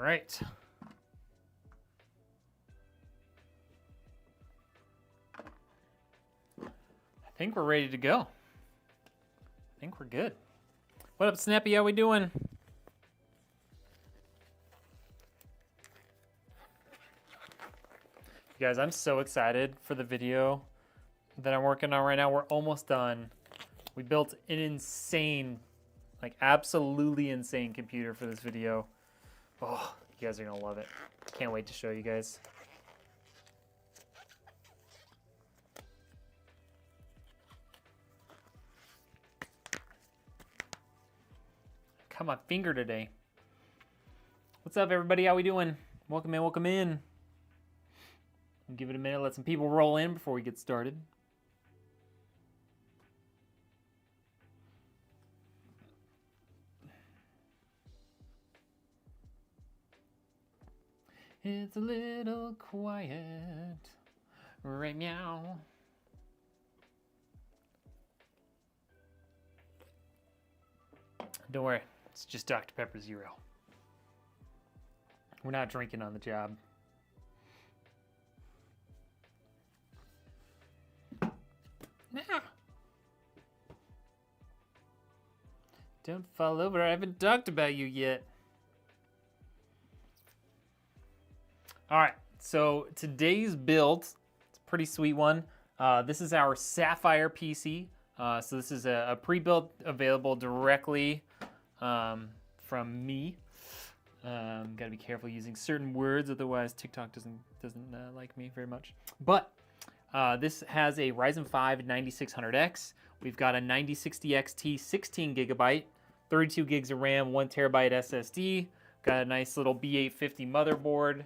right. I think we're ready to go. I think we're good. What up, Snappy? How we doing? You guys, I'm so excited for the video that I'm working on right now. We're almost done. We built an insane, like absolutely insane computer for this video. Oh, you guys are gonna love it. Can't wait to show you guys. Cut my finger today. What's up, everybody? How we doing? Welcome in, welcome in. Give it a minute, let some people roll in before we get started. It's a little quiet right now. Don't worry, it's just Dr. Pepper Zero. We're not drinking on the job. Nah. Don't fall over, I haven't talked about you yet. All right, so today's build, it's a pretty sweet one. This is our Sapphire PC. So this is a pre-built available directly from me. Gotta be careful using certain words, otherwise TikTok doesn't like me very much. But this has a Ryzen 5 9600X. We've got a 9060 XT 16 gigabyte, 32 gigs of RAM, 1 terabyte SSD. Got a nice little B850 motherboard.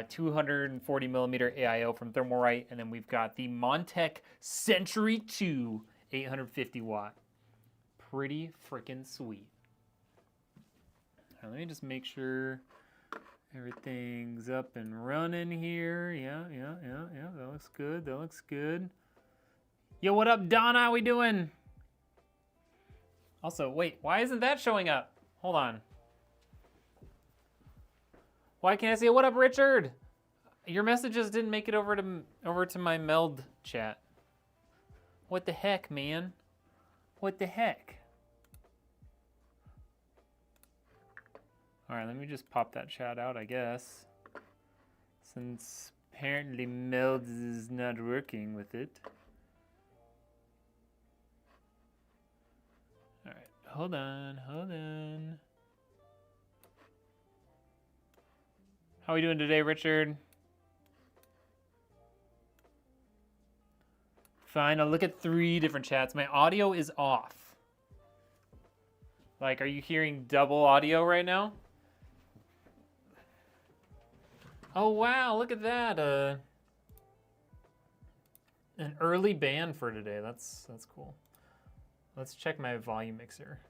240 millimeter AIO from Thermalright, and then we've got the Montech Century 2 850 watt. Pretty freaking sweet. All right, let me just make sure everything's up and running here. Yeah, that looks good, that looks good. Yo, what up, Donna? How we doing? Also, wait, why isn't that showing up? Hold on. Why can't I see it? What up, Richard? Your messages didn't make it over to my meld chat. What the heck, man? What the heck? All right, let me just pop that chat out, I guess. Since apparently meld is not working with it. All right, hold on, hold on. How are we doing today, Richard? Fine, I'll look at 3 different chats. My audio is off. Like, are you hearing double audio right now? Oh, wow, look at that. An early ban for today. That's cool. Let's check my volume mixer.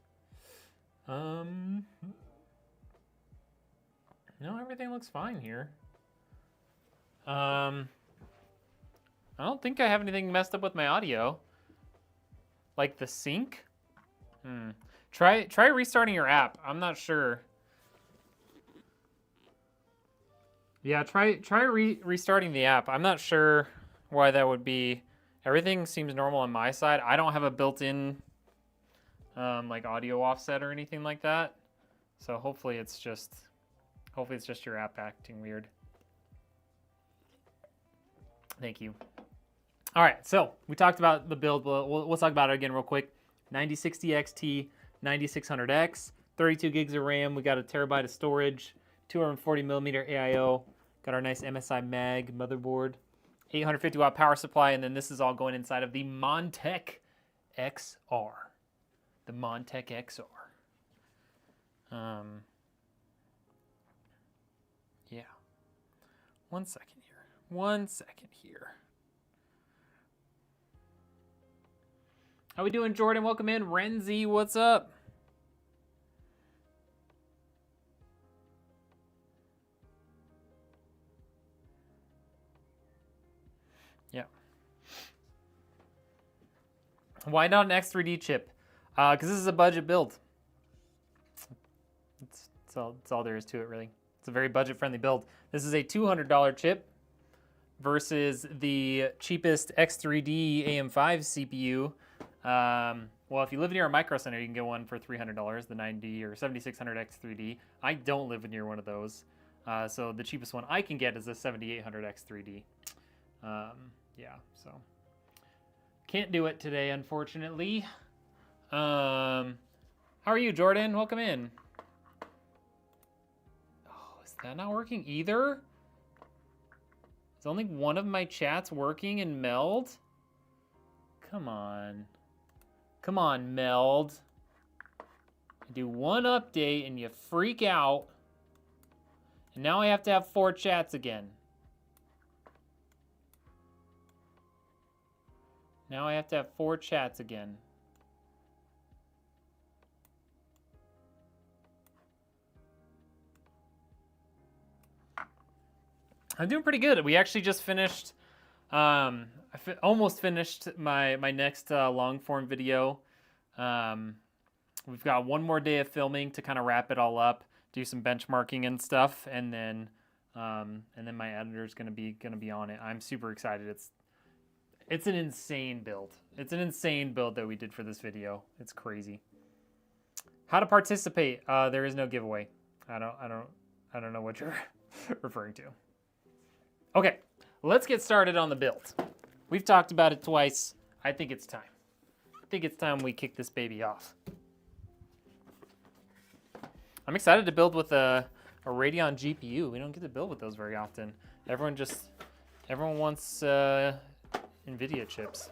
No, everything looks fine here. I don't think I have anything messed up with my audio. Like the sync? Try restarting your app. I'm not sure. Yeah, try restarting the app. I'm not sure why that would be. Everything seems normal on my side. I don't have a built-in like audio offset or anything like that. So hopefully it's just your app acting weird. Thank you. All right, so we talked about the build. We'll talk about it again real quick. 9060 XT, 9600X, 32 gigs of RAM. We got a terabyte of storage, 240 millimeter AIO. Got our nice MSI Mag motherboard, 850 watt power supply, and then this is all going inside of the Montech XR. The Montech XR. Yeah. 1 second here. 1 second here. How we doing, Jordan? Welcome in. Renzi, what's up? Yeah. Why not an X3D chip? Because this is a budget build. That's all there is to it, really. It's a very budget-friendly build. This is a $200 chip versus the cheapest X3D AM5 CPU. Well, if you live near a Micro Center, you can get one for $300, the 90 or 7600 X3D. I don't live near one of those. So the cheapest one I can get is the 7800 X3D. Yeah, so can't do it today, unfortunately. How are you, Jordan? Welcome in. Oh, is that not working either? Is only one of my chats working in Meld? Come on. Come on, Meld. I do one update and you freak out. And now I have to have 4 chats again. Now I have to have 4 chats again. I'm doing pretty good. We actually just finished, almost finished my next long form video. We've got one more day of filming to kind of wrap it all up, do some benchmarking and stuff, and then my editor's gonna be on it. I'm super excited. It's an insane build. It's an insane build that we did for this video. It's crazy. How to participate? There is no giveaway. I don't know what you're referring to. Okay, let's get started on the build. We've talked about it twice. I think it's time. I think it's time we kick this baby off. I'm excited to build with a Radeon GPU. We don't get to build with those very often. Everyone wants Nvidia chips.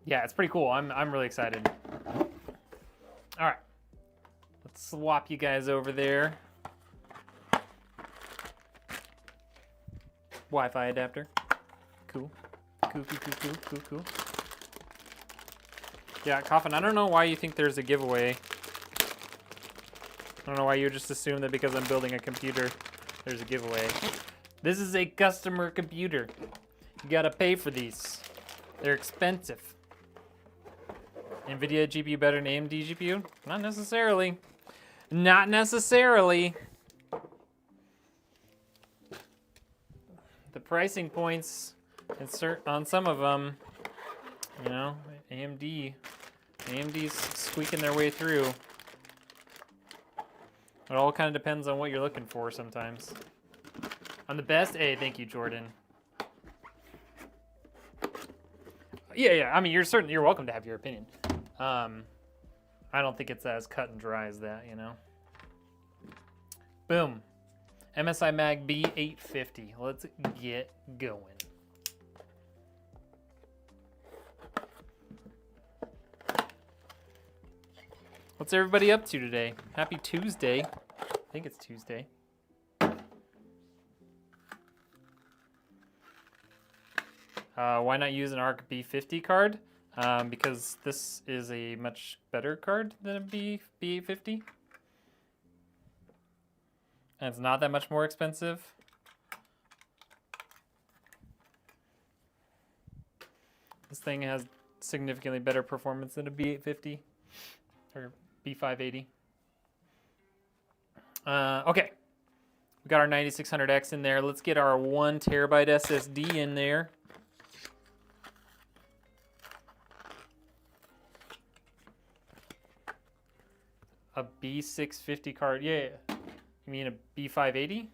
Yeah, it's pretty cool. I'm really excited. All right. Let's swap you guys over there. Wi-Fi adapter. Cool. Cool. Yeah, Coffin, I don't know why you think there's a giveaway. I don't know why you just assume that because I'm building a computer, there's a giveaway. This is a customer computer. You gotta pay for these. They're expensive. Nvidia GPU better than AMD GPU? Not necessarily. Not necessarily. The pricing points on some of them, you know, AMD's squeaking their way through. It all kind of depends on what you're looking for sometimes. On the best, hey, thank you, Jordan. Yeah. I mean, you're welcome to have your opinion. I don't think it's as cut and dry as that, you know. Boom. MSI Mag B850. Let's get going. What's everybody up to today? Happy Tuesday. I think it's Tuesday. Why not use an ARC B50 card? Because this is a much better card than a B850. And it's not that much more expensive. This thing has significantly better performance than a B850 or B580. Okay, we got our 9600X in there. Let's get our 1 terabyte SSD in there. A B650 card, yeah. You mean a B580?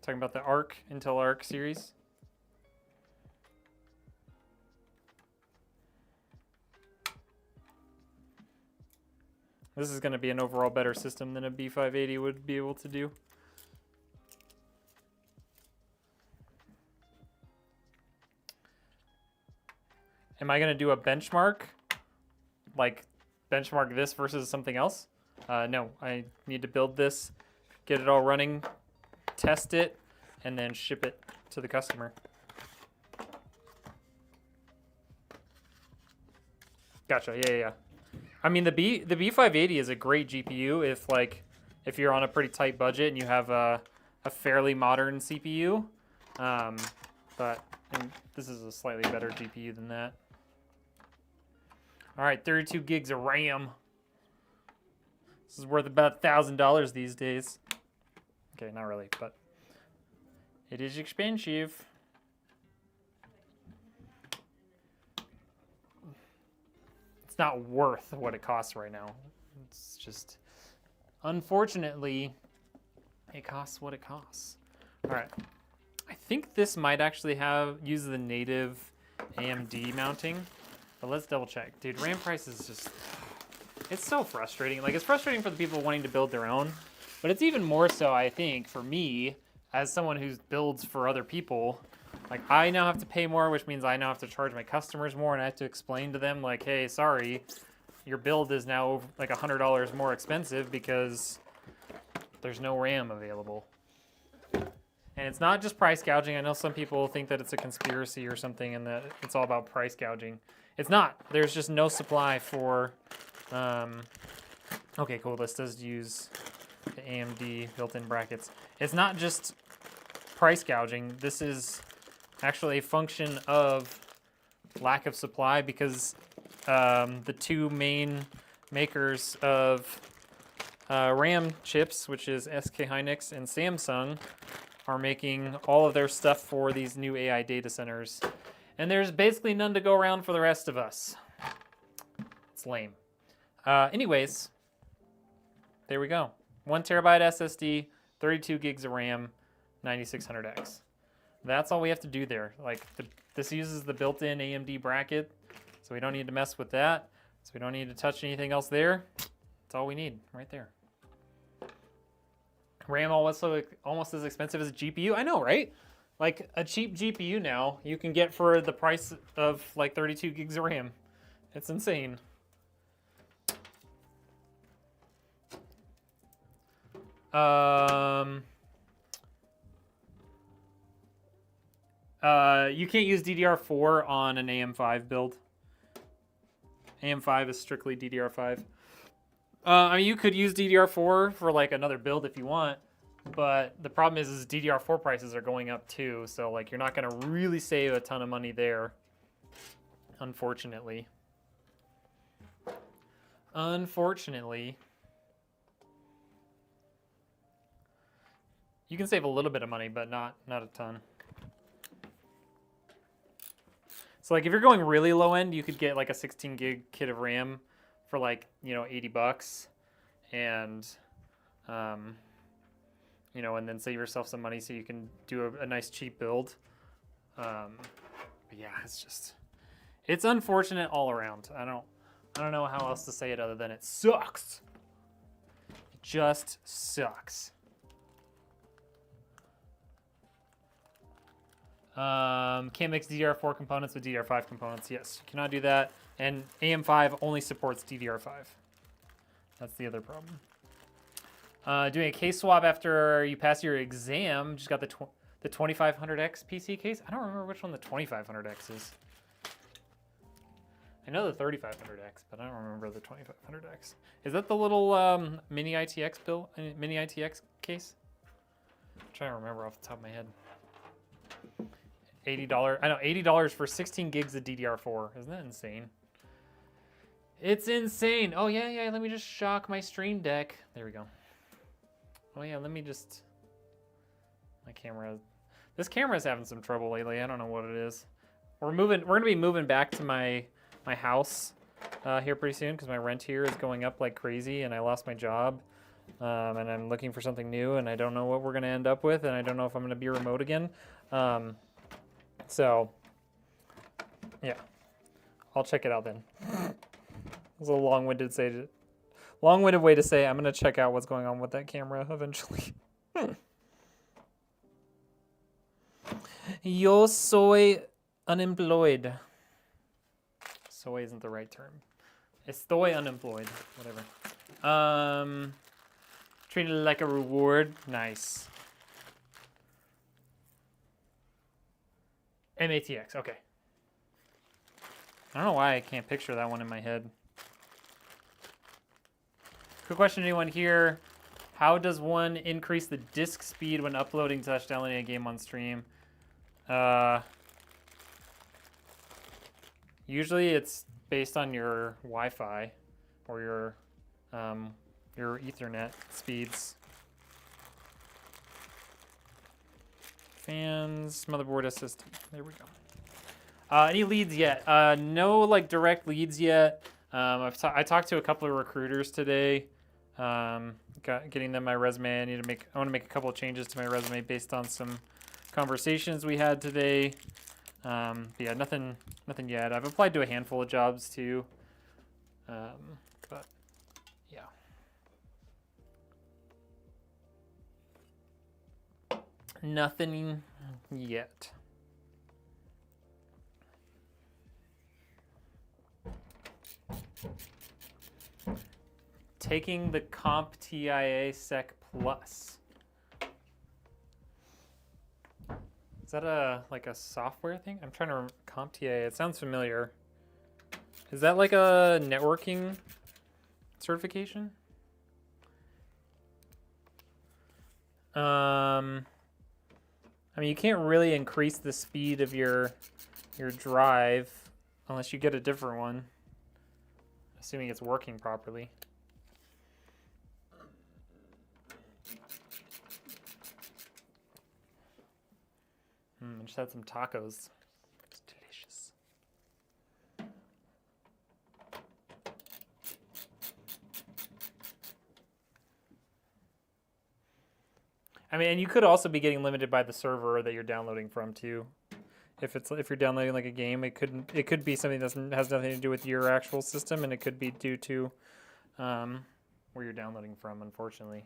Talking about the ARC, Intel ARC series. This is going to be an overall better system than a B580 would be able to do. Am I going to do a benchmark? Like benchmark this versus something else? No, I need to build this, get it all running, test it, and then ship it to the customer. Gotcha, yeah. I mean, the B580 is a great GPU if you're on a pretty tight budget and you have a fairly modern CPU. But this is a slightly better GPU than that. All right, 32 gigs of RAM. This is worth about $1,000 these days. Okay, not really, but it is expensive. It's not worth what it costs right now. It's just, unfortunately, it costs what it costs. All right, I think this might actually use the native AMD mounting, but let's double check. Dude, RAM price is just, it's so frustrating. Like, it's frustrating for the people wanting to build their own, but it's even more so, I think, for me, as someone who builds for other people. Like, I now have to pay more, which means I now have to charge my customers more, and I have to explain to them, like, hey, sorry, your build is now like $100 more expensive because there's no RAM available. And it's not just price gouging. I know some people think that it's a conspiracy or something and that it's all about price gouging. It's not. There's just no supply for... okay, cool. This does use the AMD built-in brackets. It's not just price gouging. This is actually a function of lack of supply because the two main makers of RAM chips, which is SK Hynix and Samsung, are making all of their stuff for these new AI data centers. And there's basically none to go around for the rest of us. It's lame. Anyways, there we go. 1 terabyte SSD, 32 gigs of RAM, 9600X. That's all we have to do there. Like, this uses the built-in AMD bracket, so we don't need to mess with that. So we don't need to touch anything else there. That's all we need right there. RAM almost as expensive as a GPU. I know, right? Like, a cheap GPU now you can get for the price of like 32 gigs of RAM. It's insane. You can't use DDR4 on an AM5 build. AM5 is strictly DDR5. I mean, you could use DDR4 for like another build if you want, but the problem is DDR4 prices are going up too, so like you're not gonna really save a ton of money there, unfortunately. Unfortunately. You can save a little bit of money, but not a ton. So like if you're going really low end, you could get like a 16 gig kit of RAM for like, you know, $80 and, you know, and then save yourself some money so you can do a nice cheap build. But yeah, it's unfortunate all around. I don't know how else to say it other than it sucks. It just sucks. Can't mix DDR4 components with DDR5 components. Yes, you cannot do that. And AM5 only supports DDR5. That's the other problem. Doing a case swap after you pass your exam. Just got the 2500X PC case. I don't remember which one the 2500X is. I know the 3500X, but I don't remember the 2500X. Is that the little mini ITX case? I'm trying to remember off the top of my head. $80. I know, $80 for 16 gigs of DDR4. Isn't that insane? It's insane. Oh yeah. Let me just shock my Stream Deck. There we go. Oh yeah, let me just. My camera. This camera's having some trouble lately. I don't know what it is. We're gonna be moving back to my house here pretty soon because my rent here is going up like crazy, and I lost my job. And I'm looking for something new, and I don't know what we're gonna end up with, and I don't know if I'm gonna be remote again. So, yeah, I'll check it out then. It was a long-winded way to say I'm gonna check out what's going on with that camera eventually. Yo soy unemployed. Soy isn't the right term. Estoy unemployed. Whatever. Treated like a reward. Nice. MATX, okay. I don't know why I can't picture that one in my head. Quick question to anyone here. How does one increase the disk speed when uploading / downloading a game on stream? Usually it's based on your Wi-Fi or your Ethernet speeds. Fans, motherboard SSD. There we go. Any leads yet? No, like direct leads yet. I talked to a couple of recruiters today. Getting them my resume. I want to make a couple of changes to my resume based on some conversations we had today. Yeah, nothing yet. I've applied to a handful of jobs too. But yeah. Nothing yet. Taking the CompTIA Sec Plus. Is that like a software thing? I'm trying to remember. CompTIA, it sounds familiar. Is that like a networking certification? I mean, you can't really increase the speed of your drive unless you get a different one, assuming it's working properly. I just had some tacos. It's delicious. I mean, and you could also be getting limited by the server that you're downloading from too. If you're downloading like a game, it could be something that has nothing to do with your actual system, and it could be due to where you're downloading from. Unfortunately,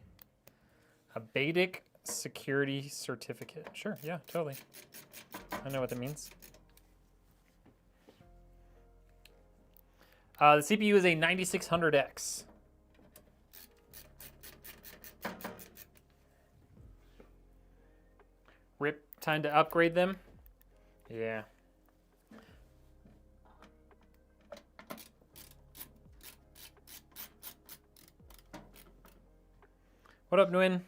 a BADIC security certificate. Sure, yeah, totally. I know what that means. The CPU is a 9600X. RIP, time to upgrade them? Yeah. What up, Nguyen?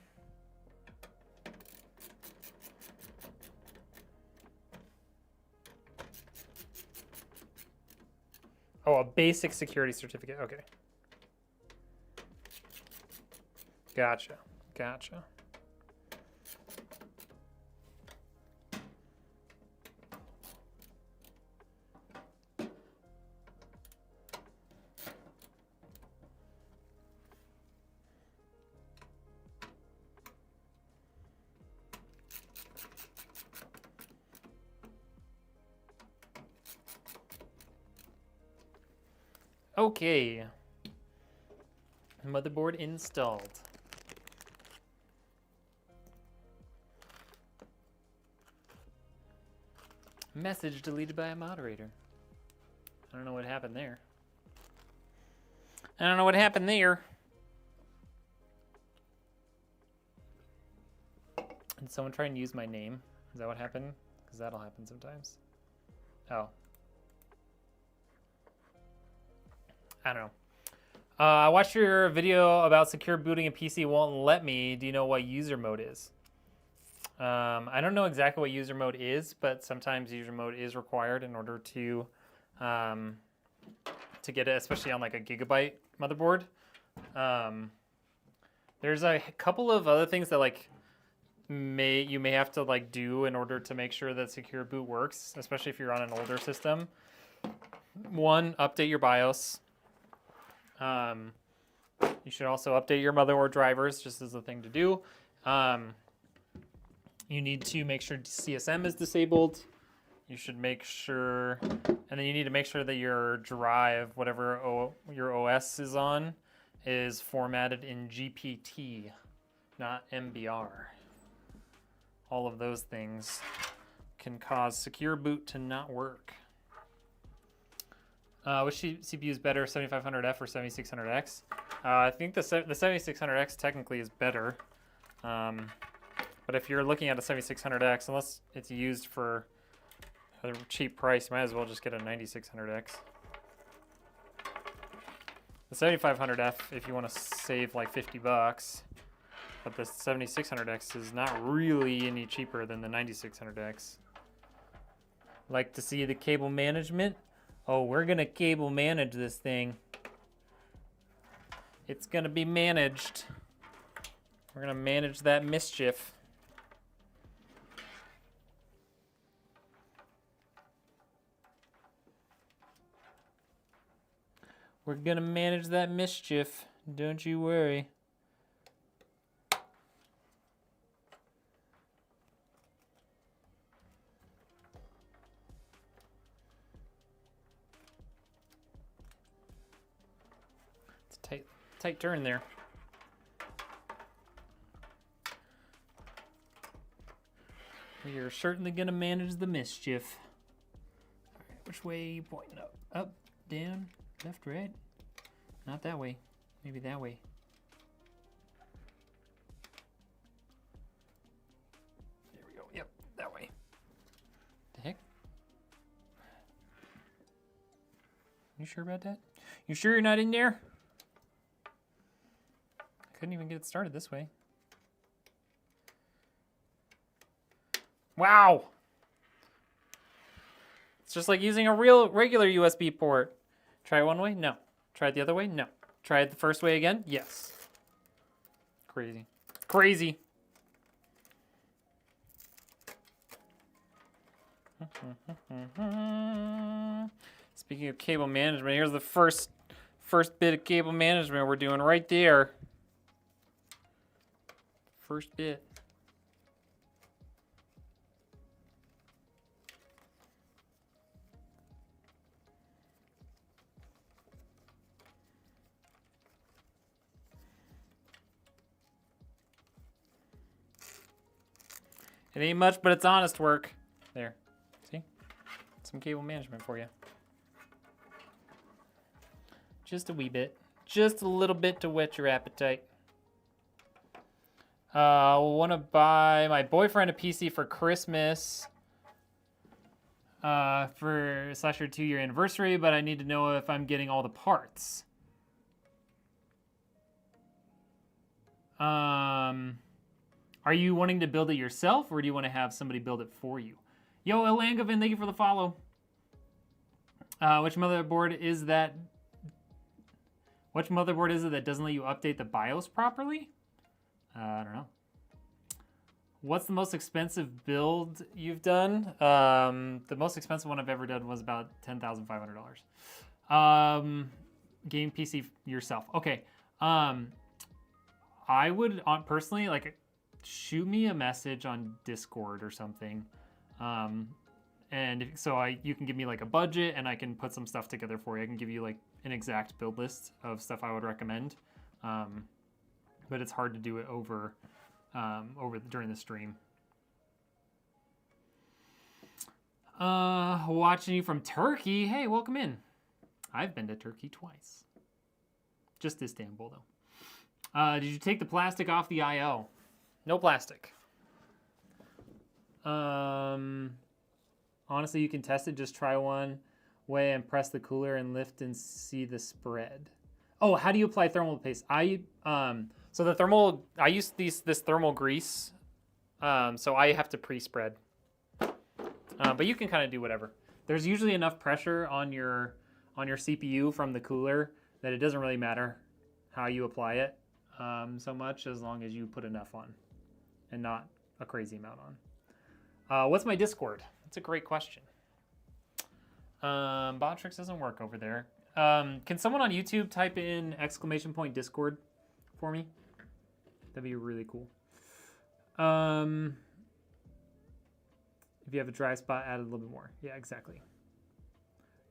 Oh, a basic security certificate. Okay. Gotcha. Gotcha. Okay. Motherboard installed. Message deleted by a moderator. I don't know what happened there. I don't know what happened there. Did someone try and use my name? Is that what happened? Because that'll happen sometimes. Oh. I don't know. I watched your video about secure booting a PC won't let me. Do you know what user mode is? I don't know exactly what user mode is, but sometimes user mode is required in order to get it, especially on like a gigabyte motherboard. There's a couple of other things that like you may have to like do in order to make sure that secure boot works, especially if you're on an older system. One, update your BIOS. You should also update your motherboard drivers, just as a thing to do. You need to make sure CSM is disabled. You should make sure, and then you need to make sure that your drive, whatever your OS is on, is formatted in GPT, not MBR. All of those things can cause secure boot to not work. Which CPU is better, 7500F or 7600X? I think the 7600X technically is better. But if you're looking at a 7600X, unless it's used for a cheap price, you might as well just get a 9600X. The 7500F, if you want to save like 50 bucks, but the 7600X is not really any cheaper than the 9600X. Like to see the cable management? Oh, we're gonna cable manage this thing. It's gonna be managed. We're gonna manage that mischief. We're gonna manage that mischief. Don't you worry. It's a tight turn there. We are certainly gonna manage the mischief. All right, which way are you pointing up? Up, down, left, right? Not that way. Maybe that way. There we go. Yep, that way. The heck? You sure about that? You sure you're not in there? I couldn't even get it started this way. Wow! It's just like using a regular USB port. Try it one way? No. Try it the other way? No. Try it the first way again? Yes. Crazy. Crazy. Speaking of cable management, here's the first bit of cable management we're doing right there. First bit. It ain't much, but it's honest work. There. See? Some cable management for you. Just a wee bit. Just a little bit to whet your appetite. I want to buy my boyfriend a PC for Christmas. For / your 2-year anniversary, but I need to know if I'm getting all the parts. Are you wanting to build it yourself, or do you want to have somebody build it for you? Yo, Elangavin, thank you for the follow. Which motherboard is that? Which motherboard is it that doesn't let you update the BIOS properly? I don't know. What's the most expensive build you've done? The most expensive one I've ever done was about $10,500. Game PC yourself. Okay. I would personally like shoot me a message on Discord or something. And so you can give me like a budget and I can put some stuff together for you. I can give you like an exact build list of stuff I would recommend. But it's hard to do it during the stream. Watching you from Turkey. Hey, welcome in. I've been to Turkey twice. Just Istanbul though. Did you take the plastic off the I/O? No plastic. Honestly, you can test it. Just try one way and press the cooler and lift and see the spread. Oh, how do you apply thermal paste? So the thermal, I use this thermal grease. So I have to pre-spread. But you can kind of do whatever. There's usually enough pressure on your CPU from the cooler that it doesn't really matter how you apply it so much, as long as you put enough on and not a crazy amount on. What's my Discord? That's a great question. Botrix doesn't work over there. Can someone on YouTube type in !Discord for me? That'd be really cool. If you have a dry spot, add a little bit more. Yeah, exactly.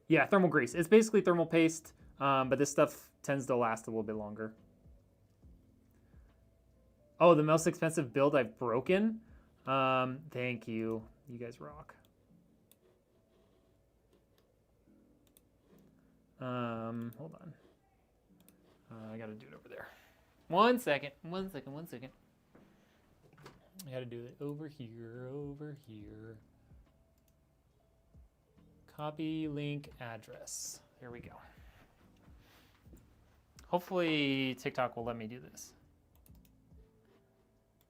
Yeah, thermal grease. It's basically thermal paste, but this stuff tends to last a little bit longer. Oh, the most expensive build I've broken? Thank you. You guys rock. Hold on. I gotta do it over there. One second. I gotta do it over here. Copy link address. There we go. Hopefully TikTok will let me do this.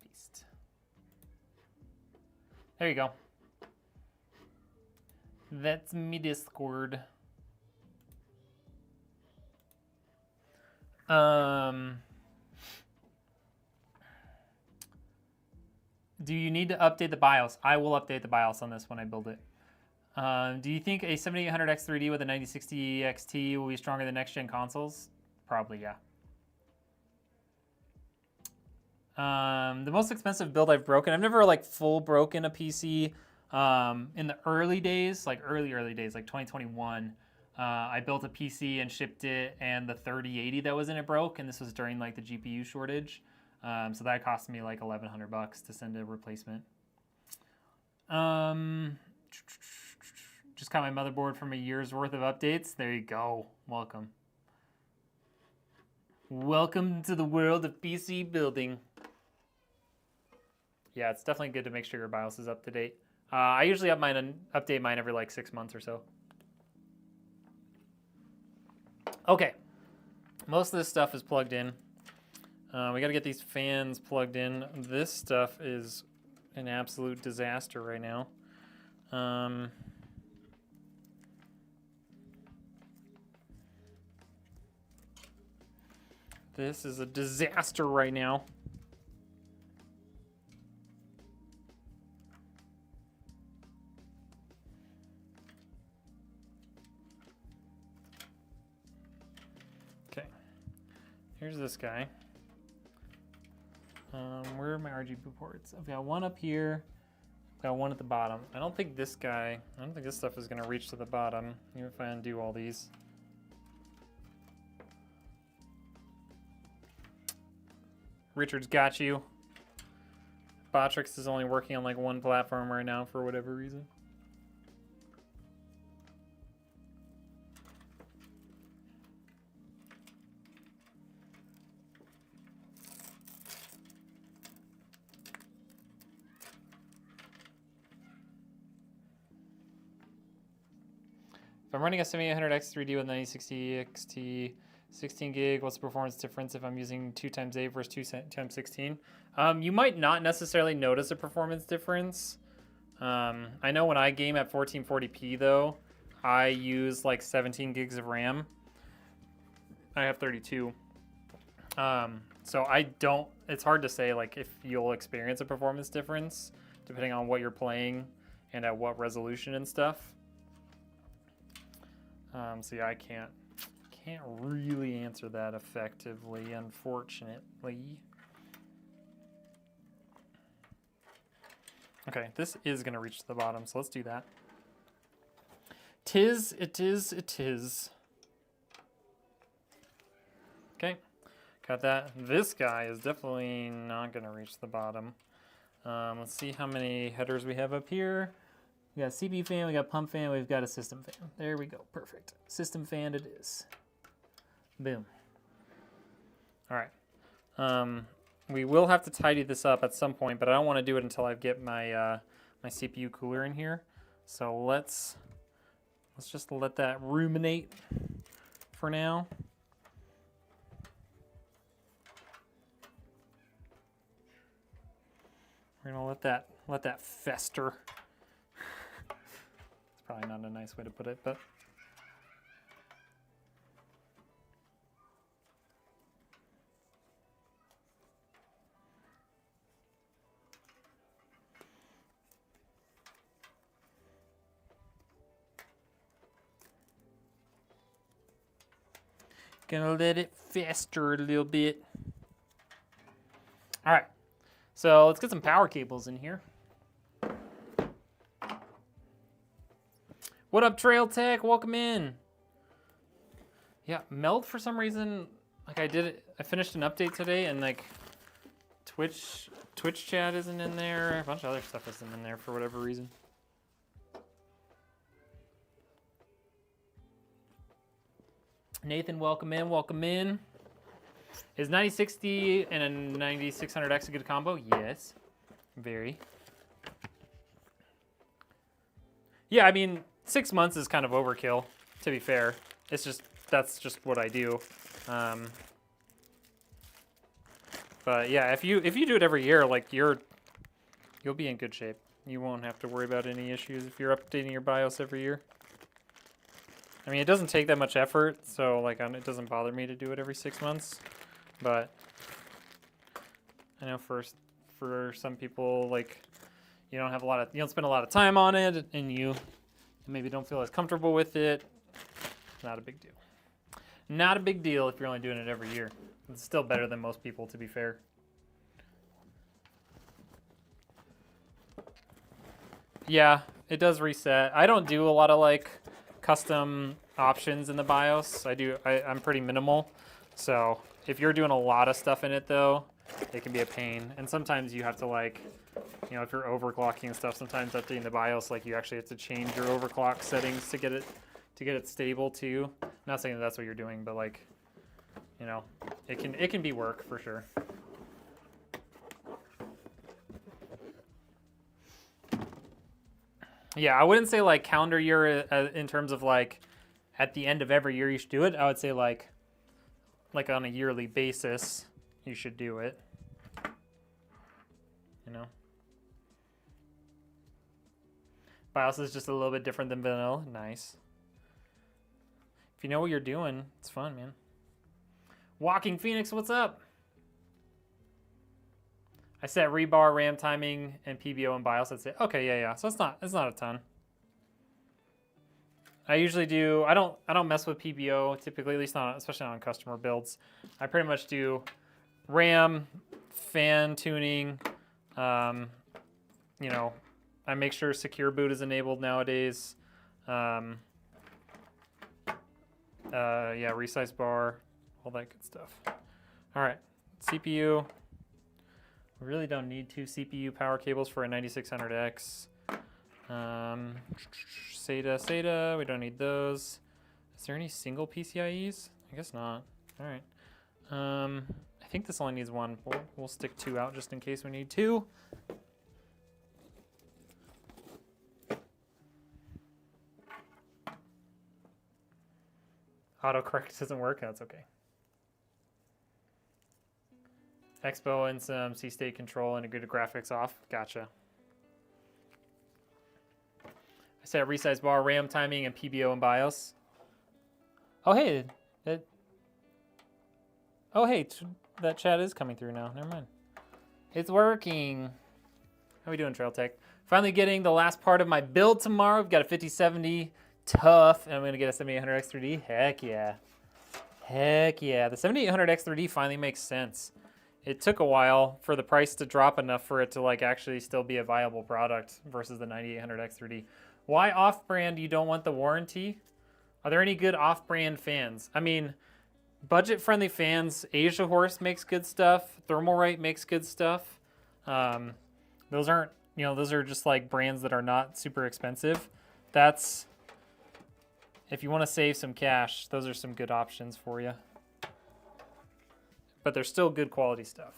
Beast. There you go. That's me Discord. Do you need to update the BIOS? I will update the BIOS on this when I build it. Do you think a 7800X3D with a 9060 XT will be stronger than next-gen consoles? Probably, yeah. The most expensive build I've broken, I've never like full broken a PC. In the early days, like early days, like 2021, I built a PC and shipped it, and the 3080 that was in it broke, and this was during like the GPU shortage. So that cost me like $1,100 to send a replacement. Just got my motherboard from a year's worth of updates. There you go. Welcome. Welcome to the world of PC building. Yeah, it's definitely good to make sure your BIOS is up to date. I usually update mine every like 6 months or so. Okay, most of this stuff is plugged in. We got to get these fans plugged in. This stuff is an absolute disaster right now. This is a disaster right now. Okay, here's this guy. Where are my RGB ports? I've got one up here, I've got one at the bottom. I don't think this stuff is gonna reach to the bottom, even if I undo all these. Richard's got you. Botrix is only working on like one platform right now for whatever reason. If I'm running a 7800X3D with 9060 XT, 16 gig, what's the performance difference if I'm using 2x8 versus 2x16? You might not necessarily notice a performance difference. I know when I game at 1440p though, I use like 17 gigs of RAM. I have 32. So it's hard to say like if you'll experience a performance difference depending on what you're playing and at what resolution and stuff. So yeah, I can't really answer that effectively, unfortunately. Okay, this is gonna reach to the bottom, so let's do that. It is. Okay, got that. This guy is definitely not gonna reach the bottom. Let's see how many headers we have up here. We got a CPU fan, we got a pump fan, we've got a system fan. There we go, perfect. System fan it is. Boom. All right. We will have to tidy this up at some point, but I don't want to do it until I get my my CPU cooler in here. So let's just let that ruminate for now. We're gonna let that fester. It's probably not a nice way to put it, but. Gonna let it fester a little bit. All right, so let's get some power cables in here. What up, Trail Tech? Welcome in. Yeah, Meld for some reason, like I finished an update today and like Twitch chat isn't in there. A bunch of other stuff isn't in there for whatever reason. Nathan, welcome in, welcome in. Is 9060 and a 9600X a good combo? Yes, very. Yeah, I mean, 6 months is kind of overkill, to be fair. It's just, that's just what I do. But yeah, if you do it every year, like you'll be in good shape. You won't have to worry about any issues if you're updating your BIOS every year. I mean, it doesn't take that much effort, so like it doesn't bother me to do it every 6 months. But I know for some people, like you don't spend a lot of time on it, and you maybe don't feel as comfortable with it. Not a big deal. Not a big deal if you're only doing it every year. It's still better than most people, to be fair. Yeah, it does reset. I don't do a lot of like custom options in the BIOS. I'm pretty minimal. So if you're doing a lot of stuff in it though, it can be a pain. And sometimes you have to like, you know, if you're overclocking and stuff, sometimes updating the BIOS, like you actually have to change your overclock settings to get it stable too. Not saying that that's what you're doing, but like, you know, it can be work for sure. Yeah, I wouldn't say like calendar year in terms of like at the end of every year you should do it. I would say like on a yearly basis you should do it. You know, BIOS is just a little bit different than vanilla. Nice. If you know what you're doing, it's fun, man. Walking Phoenix, what's up? I set rebar, RAM timing, and PBO and BIOS. I'd say, okay, yeah. So it's not a ton. I usually do. I don't mess with PBO typically, at least not, especially on customer builds. I pretty much do RAM, fan tuning. You know, I make sure secure boot is enabled nowadays. Yeah, resize bar, all that good stuff. All right, CPU. We really don't need 2 CPU power cables for a 9600X. SATA, we don't need those. Is there any single PCIEs? I guess not. All right. I think this only needs 1. We'll stick 2 out just in case we need 2. Autocorrect doesn't work. That's okay. Expo and some C-state control and a good graphics off. Gotcha. I set resize bar, RAM timing, and PBO and BIOS. Oh, hey. That chat is coming through now. Never mind. It's working. How we doing, Trail Tech? Finally getting the last part of my build tomorrow. We've got a 5070 tough, and I'm going to get a 7800X3D. Heck yeah. Heck yeah. The 7800X3D finally makes sense. It took a while for the price to drop enough for it to like actually still be a viable product versus the 9800X3D. Why off-brand you don't want the warranty? Are there any good off-brand fans? I mean, budget-friendly fans, Asia Horse makes good stuff. Thermalright makes good stuff. Those aren't, you know, those are just like brands that are not super expensive. That's, if you want to save some cash, those are some good options for you. But they're still good quality stuff.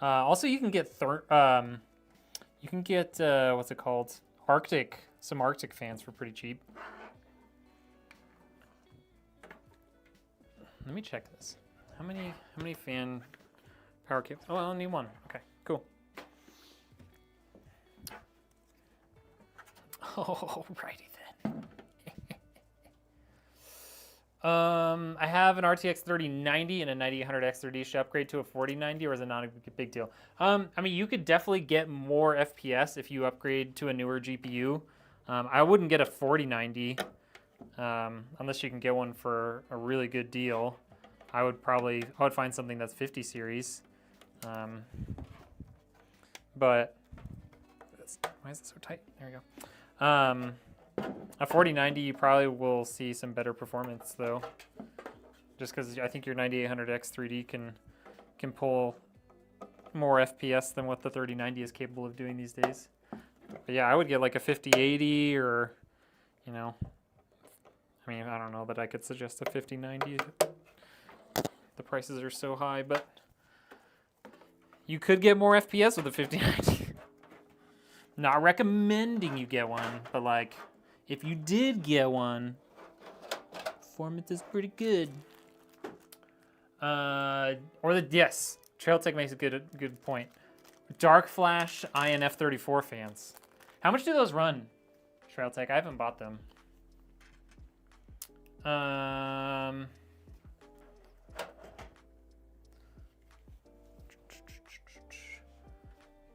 Also, you can get what's it called? Some Arctic fans for pretty cheap. Let me check this. How many fan power cables? Oh, I only need 1. Okay, cool. Alrighty then. I have an RTX 3090 and a 9800X3D. Should I upgrade to a 4090, or is it not a big deal? I mean, you could definitely get more FPS if you upgrade to a newer GPU. I wouldn't get a 4090 unless you can get one for a really good deal. I would find something that's 50 series. But why is it so tight? There we go. A 4090, you probably will see some better performance though, just because I think your 9800X3D can pull more FPS than what the 3090 is capable of doing these days. But yeah, I would get like a 5080, or, you know, I mean, I don't know that I could suggest a 5090. The prices are so high, but you could get more FPS with a 5090. Not recommending you get one, but like, if you did get one, performance is pretty good. Yes, TrailTech makes a good point. Dark Flash INF34 fans. How much do those run? Trailtech. I haven't bought them.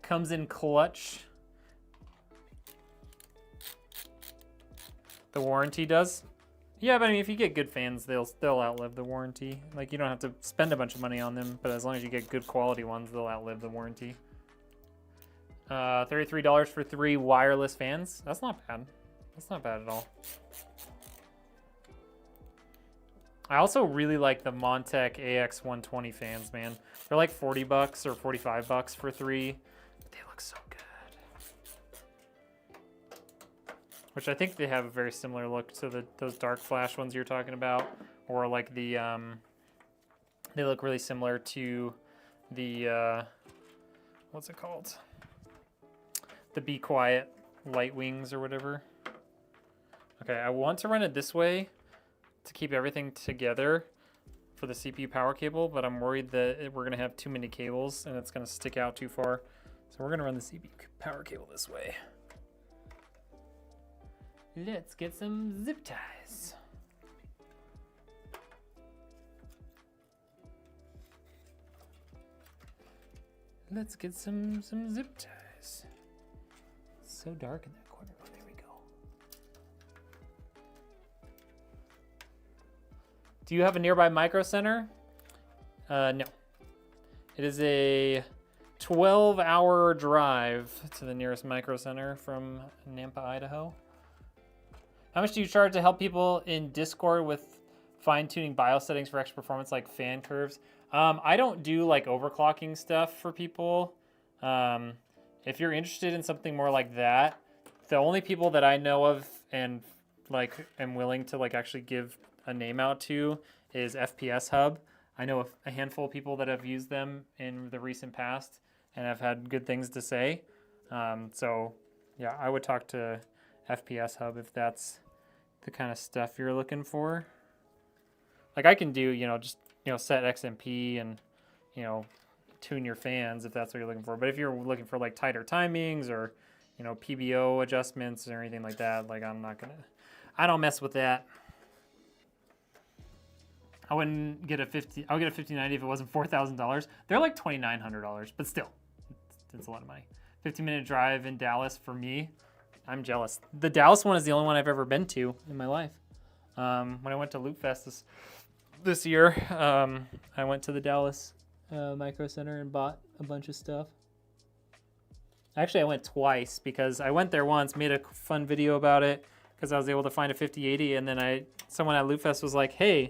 Comes in clutch. The warranty does. Yeah, but I mean, if you get good fans, they'll outlive the warranty. Like, you don't have to spend a bunch of money on them, but as long as you get good quality ones, they'll outlive the warranty. $33 for 3 wireless fans. That's not bad. That's not bad at all. I also really like the Montech AX120 fans, man. They're like 40 bucks or 45 bucks for 3. But they look so good. Which I think they have a very similar look to those dark flash ones you're talking about. Or like the, they look really similar to the, what's it called? The Be Quiet light wings or whatever. Okay, I want to run it this way to keep everything together for the CPU power cable, but I'm worried that we're gonna have too many cables and it's gonna stick out too far. So we're gonna run the CPU power cable this way. Let's get some zip ties. Let's get some zip ties. It's so dark in that corner. Oh, there we go. Do you have a nearby micro center? No. It is a 12-hour drive to the nearest micro center from Nampa, Idaho. How much do you charge to help people in Discord with fine-tuning BIOS settings for extra performance like fan curves? I don't do like overclocking stuff for people. If you're interested in something more like that, the only people that I know of and like am willing to like actually give a name out to is FPS Hub. I know a handful of people that have used them in the recent past and have had good things to say. So yeah, I would talk to FPS Hub if that's the kind of stuff you're looking for. Like I can do, you know, just, you know, set XMP and, you know, tune your fans if that's what you're looking for. But if you're looking for like tighter timings or, you know, PBO adjustments or anything like that, like I don't mess with that. I wouldn't get I would get a 5090 if it wasn't $4,000. They're like $2,900, but still, it's a lot of money. 15-minute drive in Dallas for me. I'm jealous. The Dallas one is the only one I've ever been to in my life. When I went to Loop Fest this year, I went to the Dallas Micro Center and bought a bunch of stuff. Actually, I went twice because I went there once, made a fun video about it because I was able to find a 5080, and then someone at Loop Fest was like, "Hey,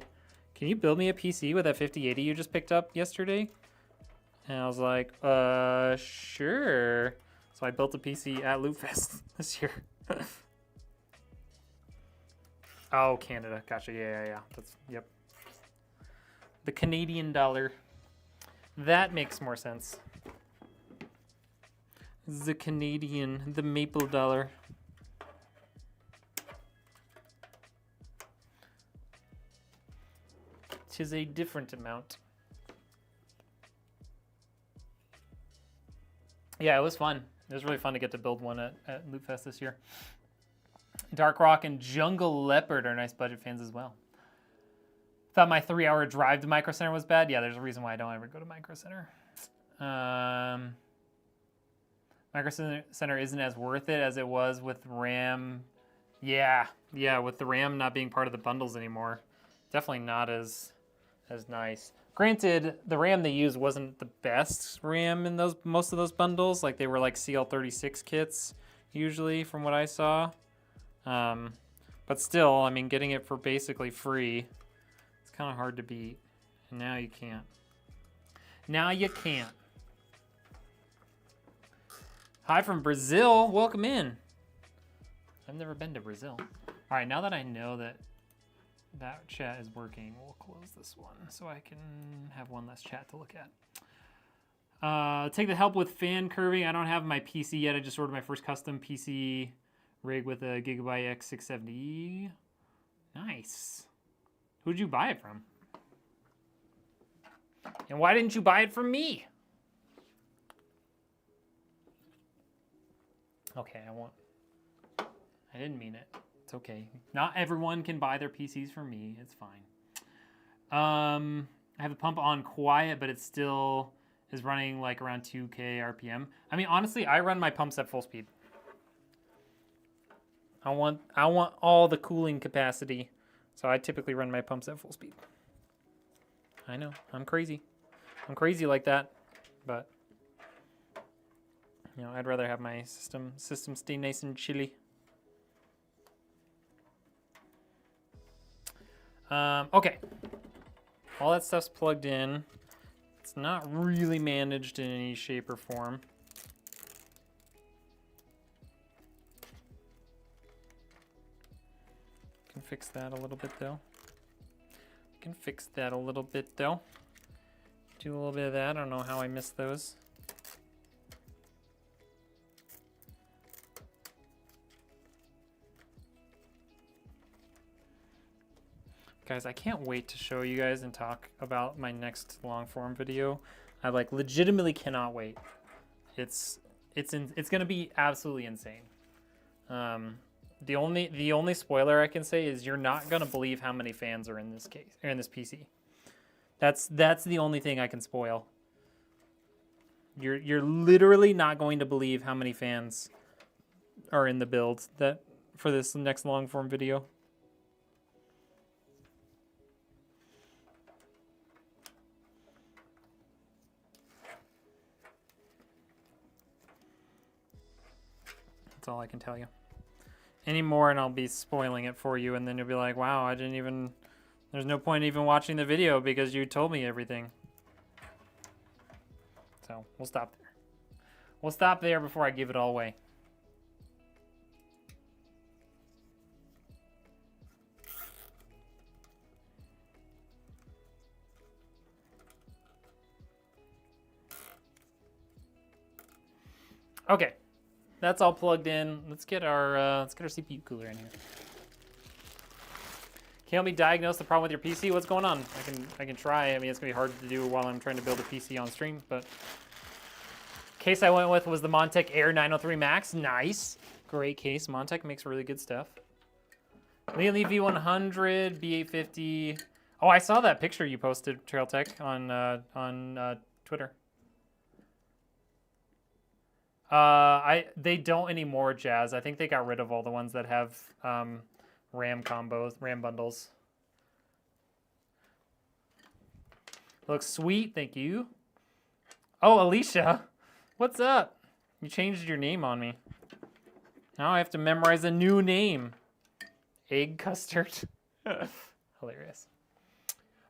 can you build me a PC with that 5080 you just picked up yesterday?" And I was like, sure. So I built a PC at Loop Fest this year. Oh, Canada. Gotcha. Yeah. Yep. The Canadian dollar. That makes more sense. The maple dollar. Tis a different amount. Yeah, it was fun. It was really fun to get to build one at Loop Fest this year. Dark Rock and Jungle Leopard are nice budget fans as well. Thought my 3-hour drive to Micro Center was bad. Yeah, there's a reason why I don't ever go to Micro Center. Micro Center isn't as worth it as it was with RAM. Yeah, with the RAM not being part of the bundles anymore. Definitely not as nice. Granted, the RAM they used wasn't the best RAM in most of those bundles. Like they were like CL36 kits usually from what I saw. But still, I mean, getting it for basically free, it's kind of hard to beat. And now you can't. Now you can't. Hi from Brazil. Welcome in. I've never been to Brazil. All right, now that I know that chat is working, we'll close this one so I can have one less chat to look at. Take the help with fan curving. I don't have my PC yet. I just ordered my first custom PC rig with a Gigabyte X670. Nice. Who'd you buy it from? And why didn't you buy it from me? Okay, I I didn't mean it. It's okay. Not everyone can buy their PCs from me. It's fine. I have the pump on quiet, but it still is running like around 2K RPM. I mean, honestly, I run my pumps at full speed. I want all the cooling capacity, so I typically run my pumps at full speed. I know, I'm crazy. I'm crazy like that, but you know, I'd rather have my system stay nice and chilly. Okay, all that stuff's plugged in. It's not really managed in any shape or form. Can fix that a little bit though. Do a little bit of that. I don't know how I missed those. Guys, I can't wait to show you guys and talk about my next long form video. I like legitimately cannot wait. It's gonna be absolutely insane. The only spoiler I can say is you're not gonna believe how many fans are in this case or in this PC. That's the only thing I can spoil. You're literally not going to believe how many fans are in the build that for this next long form video. That's all I can tell you. Any more and I'll be spoiling it for you, and then you'll be like, wow, I didn't even, there's no point even watching the video because you told me everything. So we'll stop there. We'll stop there before I give it all away. Okay. That's all plugged in. Let's get our CPU cooler in here. Can you help me diagnose the problem with your PC? What's going on? I can try. I mean, it's gonna be hard to do while I'm trying to build a PC on stream, but case I went with was the Montech Air 903 Max. Nice, great case. Montech makes really good stuff. Leon Lee V100 B850. Oh, I saw that picture you posted, Trail Tech, on Twitter. They don't anymore, Jazz. I think they got rid of all the ones that have RAM combos, RAM bundles. Looks sweet, thank you. Oh, Alicia, what's up? You changed your name on me. Now I have to memorize a new name. Egg custard. Hilarious.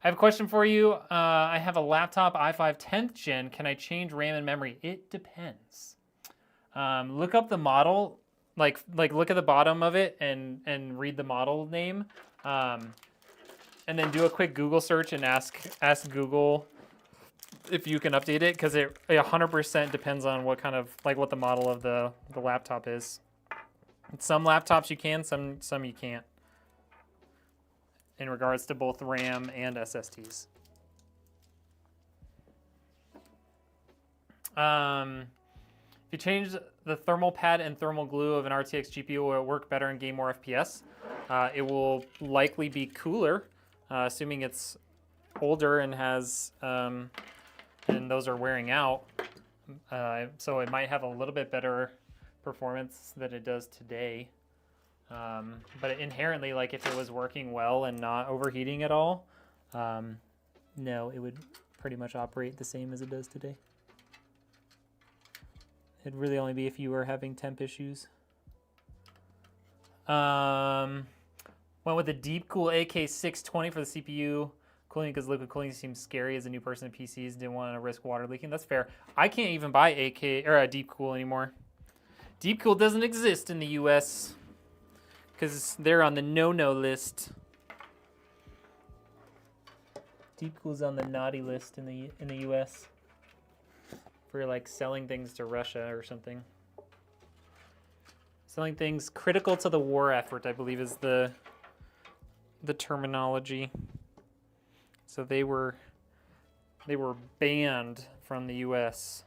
I have a question for you. I have a laptop i5 10th gen. Can I change RAM and memory? It depends. Look up the model, like look at the bottom of it and read the model name, and then do a quick Google search and ask Google if you can update it, because it 100% depends on what kind of what the model of the laptop is. Some laptops you can, some you can't. In regards to both RAM and SSDs. If you change the thermal pad and thermal glue of an RTX GPU, will it work better and gain more FPS? It will likely be cooler, assuming it's older and has and those are wearing out. So it might have a little bit better performance than it does today. But inherently, if it was working well and not overheating at all, no, it would pretty much operate the same as it does today. It'd really only be if you were having temp issues. Went with the Deepcool AK620 for the CPU cooling because liquid cooling seems scary as a new person in PCs. Didn't want to risk water leaking. That's fair. I can't even buy Deepcool anymore. Deepcool doesn't exist in the US because they're on the no-no list. Deepcool's on the naughty list in the US. For selling things to Russia or something. Selling things critical to the war effort, I believe, is the terminology. So they were banned from the US.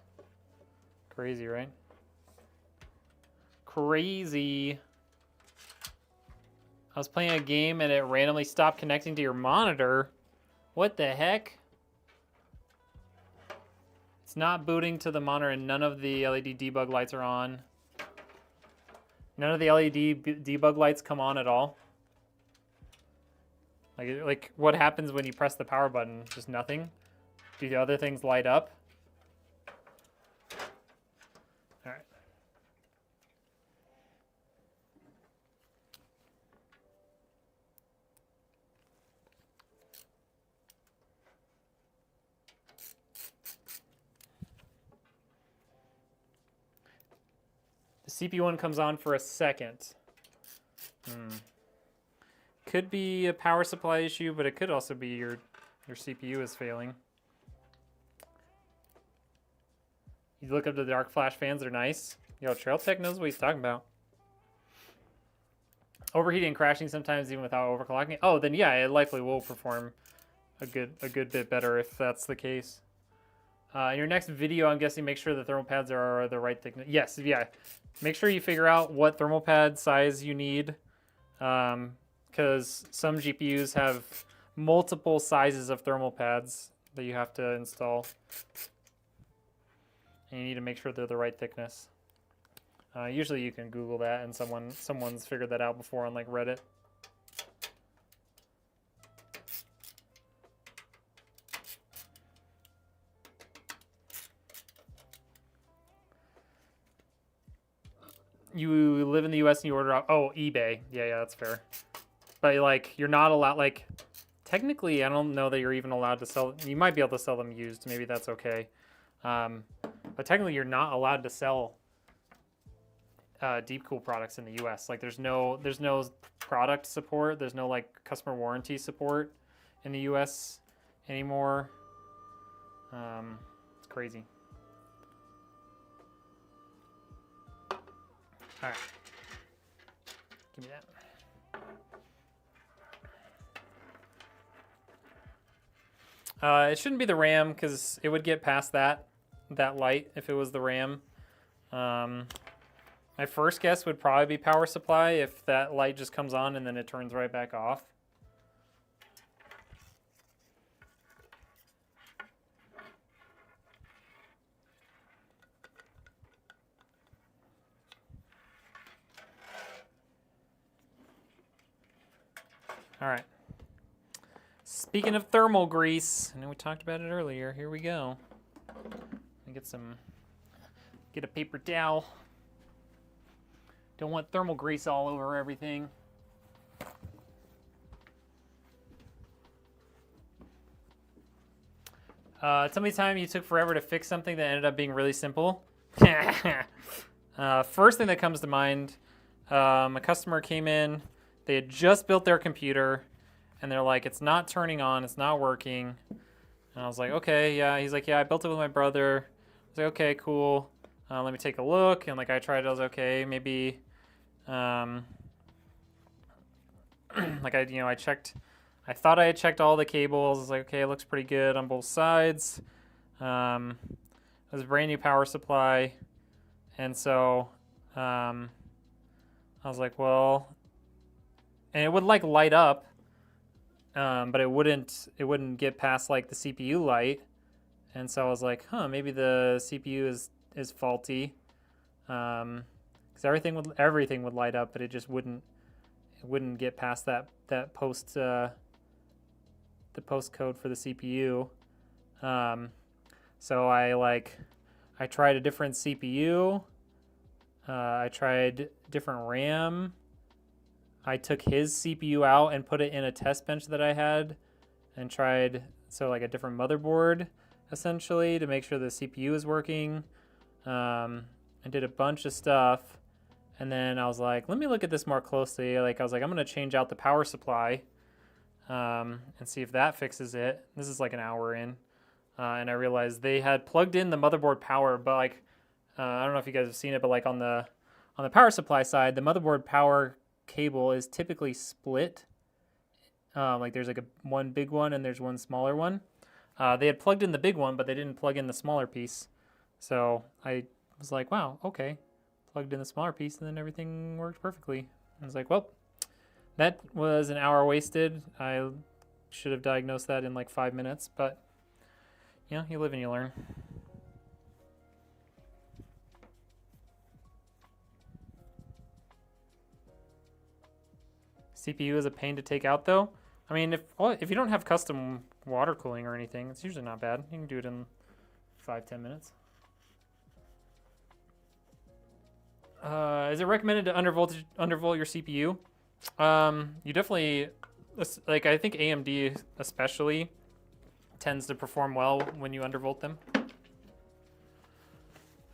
Crazy, right? Crazy. I was playing a game and it randomly stopped connecting to your monitor. What the heck? It's not booting to the monitor and none of the LED debug lights are on. None of the LED debug lights come on at all. Like what happens when you press the power button? Just nothing? Do the other things light up? All right. The CPU one comes on for a second. Could be a power supply issue, but it could also be your CPU is failing. You look up the dark flash fans, they're nice. Yo, Trail Tech knows what he's talking about. Overheating and crashing sometimes even without overclocking. Oh, then yeah, it likely will perform a good bit better if that's the case. In your next video, I'm guessing make sure the thermal pads are the right thickness. Yes, yeah. Make sure you figure out what thermal pad size you need. Because some GPUs have multiple sizes of thermal pads that you have to install. And you need to make sure they're the right thickness. Usually you can Google that and someone's figured that out before on like Reddit. You live in the US and you order off, oh, eBay. Yeah, that's fair. But like, you're not allowed, like, technically, I don't know that you're even allowed to sell, you might be able to sell them used. Maybe that's okay. But technically, you're not allowed to sell deep cool products in the US. Like, there's no product support. There's no, like, customer warranty support in the US anymore. It's crazy. All right. Give me that. It shouldn't be the RAM because it would get past that light if it was the RAM. My first guess would probably be power supply if that light just comes on and then it turns right back off. All right. Speaking of thermal grease, I know we talked about it earlier. Here we go. Let me get a paper towel. Don't want thermal grease all over everything. Tell me the time you took forever to fix something that ended up being really simple. First thing that comes to mind, a customer came in. They had just built their computer, and they're like, it's not turning on, it's not working. And I was like, okay, yeah. He's like, yeah, I built it with my brother. I was like, okay, cool. Let me take a look. And like, I tried it, I was okay, maybe, like I checked, I thought I had checked all the cables. I was like, okay, it looks pretty good on both sides. It was a brand new power supply. And so, I was like, well, and it would like light up, but it wouldn't get past like the CPU light. And so I was like, huh, maybe the CPU is faulty. Because everything would light up, but it just wouldn't get past that post the post code for the CPU. So I tried a different CPU. I tried different RAM. I took his CPU out and put it in a test bench that I had and tried, so like a different motherboard essentially to make sure the CPU is working. I did a bunch of stuff, and then I was like, let me look at this more closely. Like I was like, I'm gonna change out the power supply and see if that fixes it. This is like an hour in, and I realized they had plugged in the motherboard power, but like I don't know if you guys have seen it, but like on the power supply side, the motherboard power cable is typically split. Like there's like one big one and there's one smaller one. They had plugged in the big one, but they didn't plug in the smaller piece. So I was like, wow, okay. Plugged in the smaller piece and then everything worked perfectly. I was like, well, That was an hour wasted. I should have diagnosed that in like 5 minutes, but you know, you live and you learn. CPU is a pain to take out though. I mean, if you don't have custom water cooling or anything, it's usually not bad. You can do it in 5-10 minutes. Is it recommended to undervolt your CPU? You definitely, like, I think AMD especially tends to perform well when you undervolt them.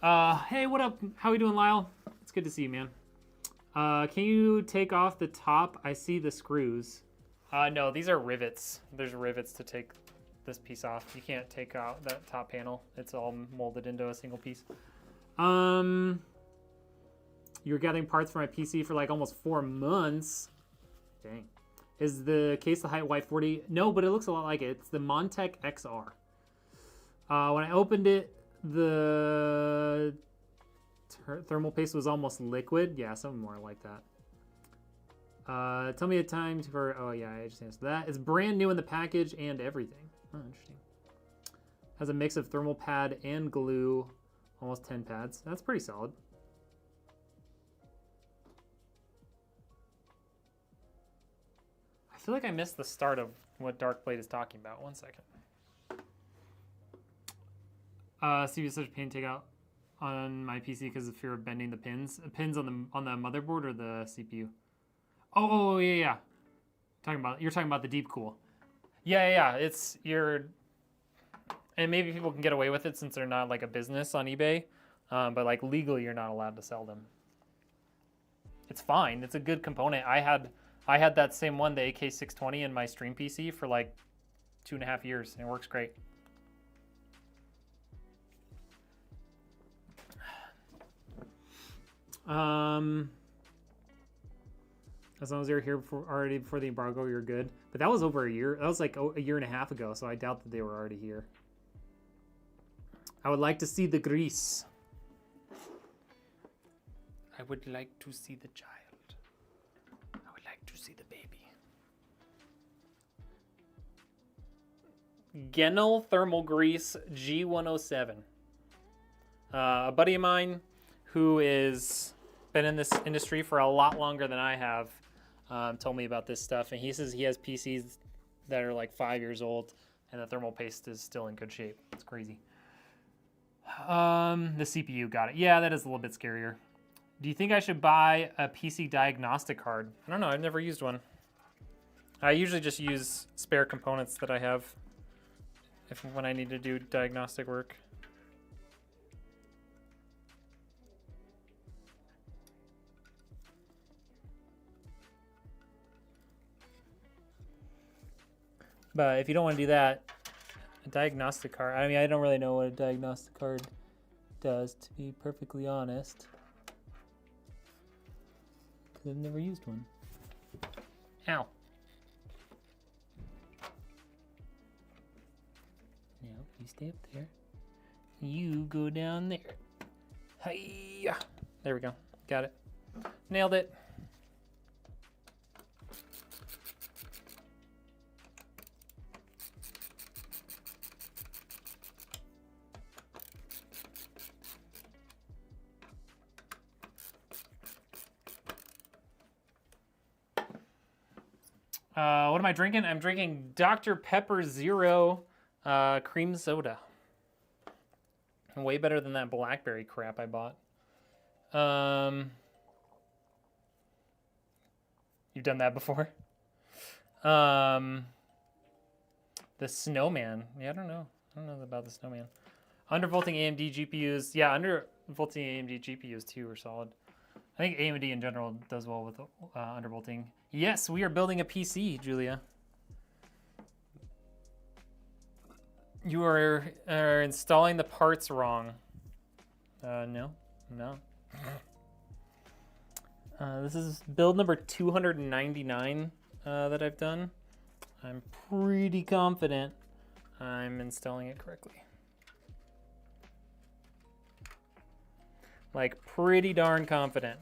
Hey, what up? How we doing, Lyle? It's good to see you, man. Can you take off the top? I see the screws. No, these are rivets. There's rivets to take this piece off. You can't take out that top panel. It's all molded into a single piece. You were gathering parts for my PC for like almost 4 months. Dang. Is the case the height Y40? No, but it looks a lot like it. It's the Montech XR. When I opened it, the thermal paste was almost liquid. Yeah, something more like that. Tell me a time for, oh yeah, I just answered that. It's brand new in the package and everything. Oh, interesting. Has a mix of thermal pad and glue. Almost 10 pads. That's pretty solid. I feel like I missed the start of what Darkblade is talking about. 1 second. CPU is such a pain to take out on my PC because of fear of bending the pins. Pins on the motherboard or the CPU? Oh yeah. You're talking about the deep cool. Yeah. It's and maybe people can get away with it since they're not like a business on eBay, but like legally you're not allowed to sell them. It's fine. It's a good component. I had that same one, the AK620, in my stream PC for like 2.5 years, and it works great. As long as you're here already before the embargo, you're good. But that was over a year. That was like a year and a half ago, so I doubt that they were already here. I would like to see the grease. I would like to see the child. I would like to see the baby. Genel Thermal Grease G107. A buddy of mine who is been in this industry for a lot longer than I have told me about this stuff, and he says he has PCs that are like 5 years old and the thermal paste is still in good shape. It's crazy. The CPU, got it. Yeah, that is a little bit scarier. Do you think I should buy a PC diagnostic card? I don't know, I've never used one. I usually just use spare components that I have when I need to do diagnostic work. But if you don't want to do that, a diagnostic card, I mean, I don't really know what a diagnostic card does, to be perfectly honest. Because I've never used one. Ow. Now, you stay up there. You go down there. Hi-ya. There we go. Got it. Nailed it. What am I drinking? I'm drinking Dr. Pepper Zero cream soda. Way better than that blackberry crap I bought. You've done that before? The snowman. Yeah, I don't know. I don't know about the snowman. Undervolting AMD GPUs. Yeah, undervolting AMD GPUs too are solid. I think AMD in general does well with undervolting. Yes, we are building a PC, Julia. You are installing the parts wrong. No. This is build number 299 that I've done. I'm pretty confident I'm installing it correctly. Like, pretty darn confident.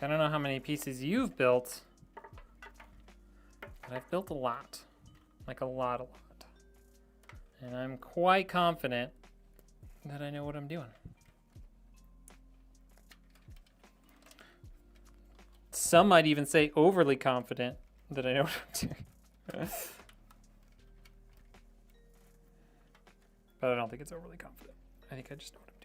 I don't know how many PCs you've built, but I've built a lot. Like a lot. And I'm quite confident that I know what I'm doing. Some might even say overly confident that I know what I'm doing. But I don't think it's overly confident. I think I just know what I'm doing.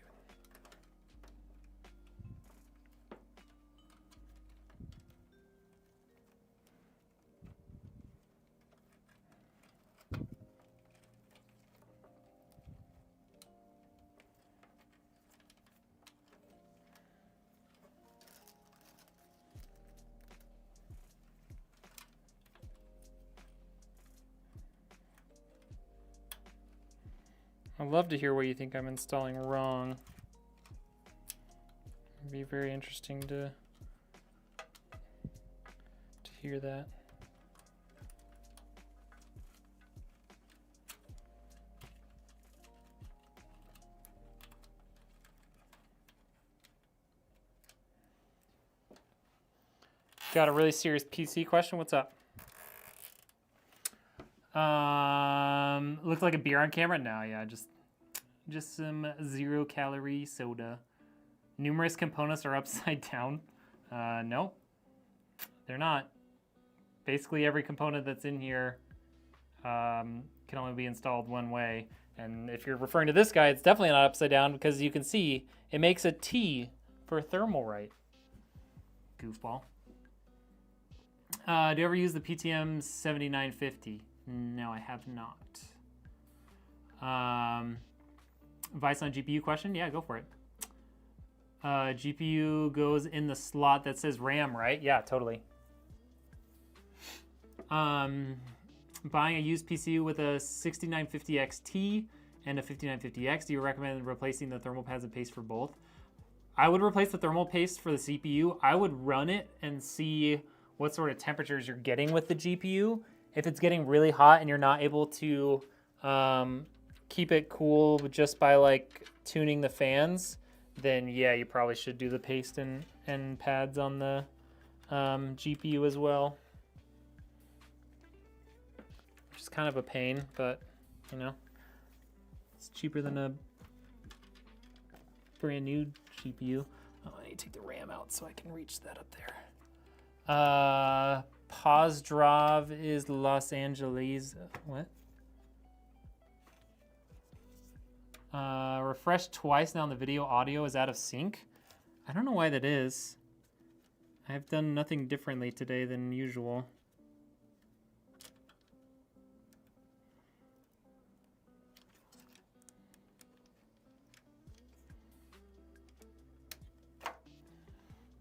I'd love to hear what you think I'm installing wrong. It'd be very interesting to hear that. Got a really serious PC question? What's up? Looked like a beer on camera? No, yeah, just some 0-calorie soda. Numerous components are upside down. No, they're not. Basically every component that's in here can only be installed one way. And if you're referring to this guy, it's definitely not upside down because you can see it makes a T for thermal right. Goofball. Do you ever use the PTM 7950? No, I have not. Advice on GPU question? Yeah, go for it. GPU goes in the slot that says RAM, right? Yeah, totally. Buying a used PC with a 6950 XT and a 5950X, do you recommend replacing the thermal pads and paste for both? I would replace the thermal paste for the CPU. I would run it and see what sort of temperatures you're getting with the GPU. If it's getting really hot and you're not able to keep it cool just by like tuning the fans, then yeah, you probably should do the paste and pads on the GPU as well. Which is kind of a pain, but you know, it's cheaper than a brand new GPU. Oh, I need to take the RAM out so I can reach that up there. Pozdrav is Los Angeles. What? Refresh twice now in the video. Audio is out of sync. I don't know why that is. I've done nothing differently today than usual.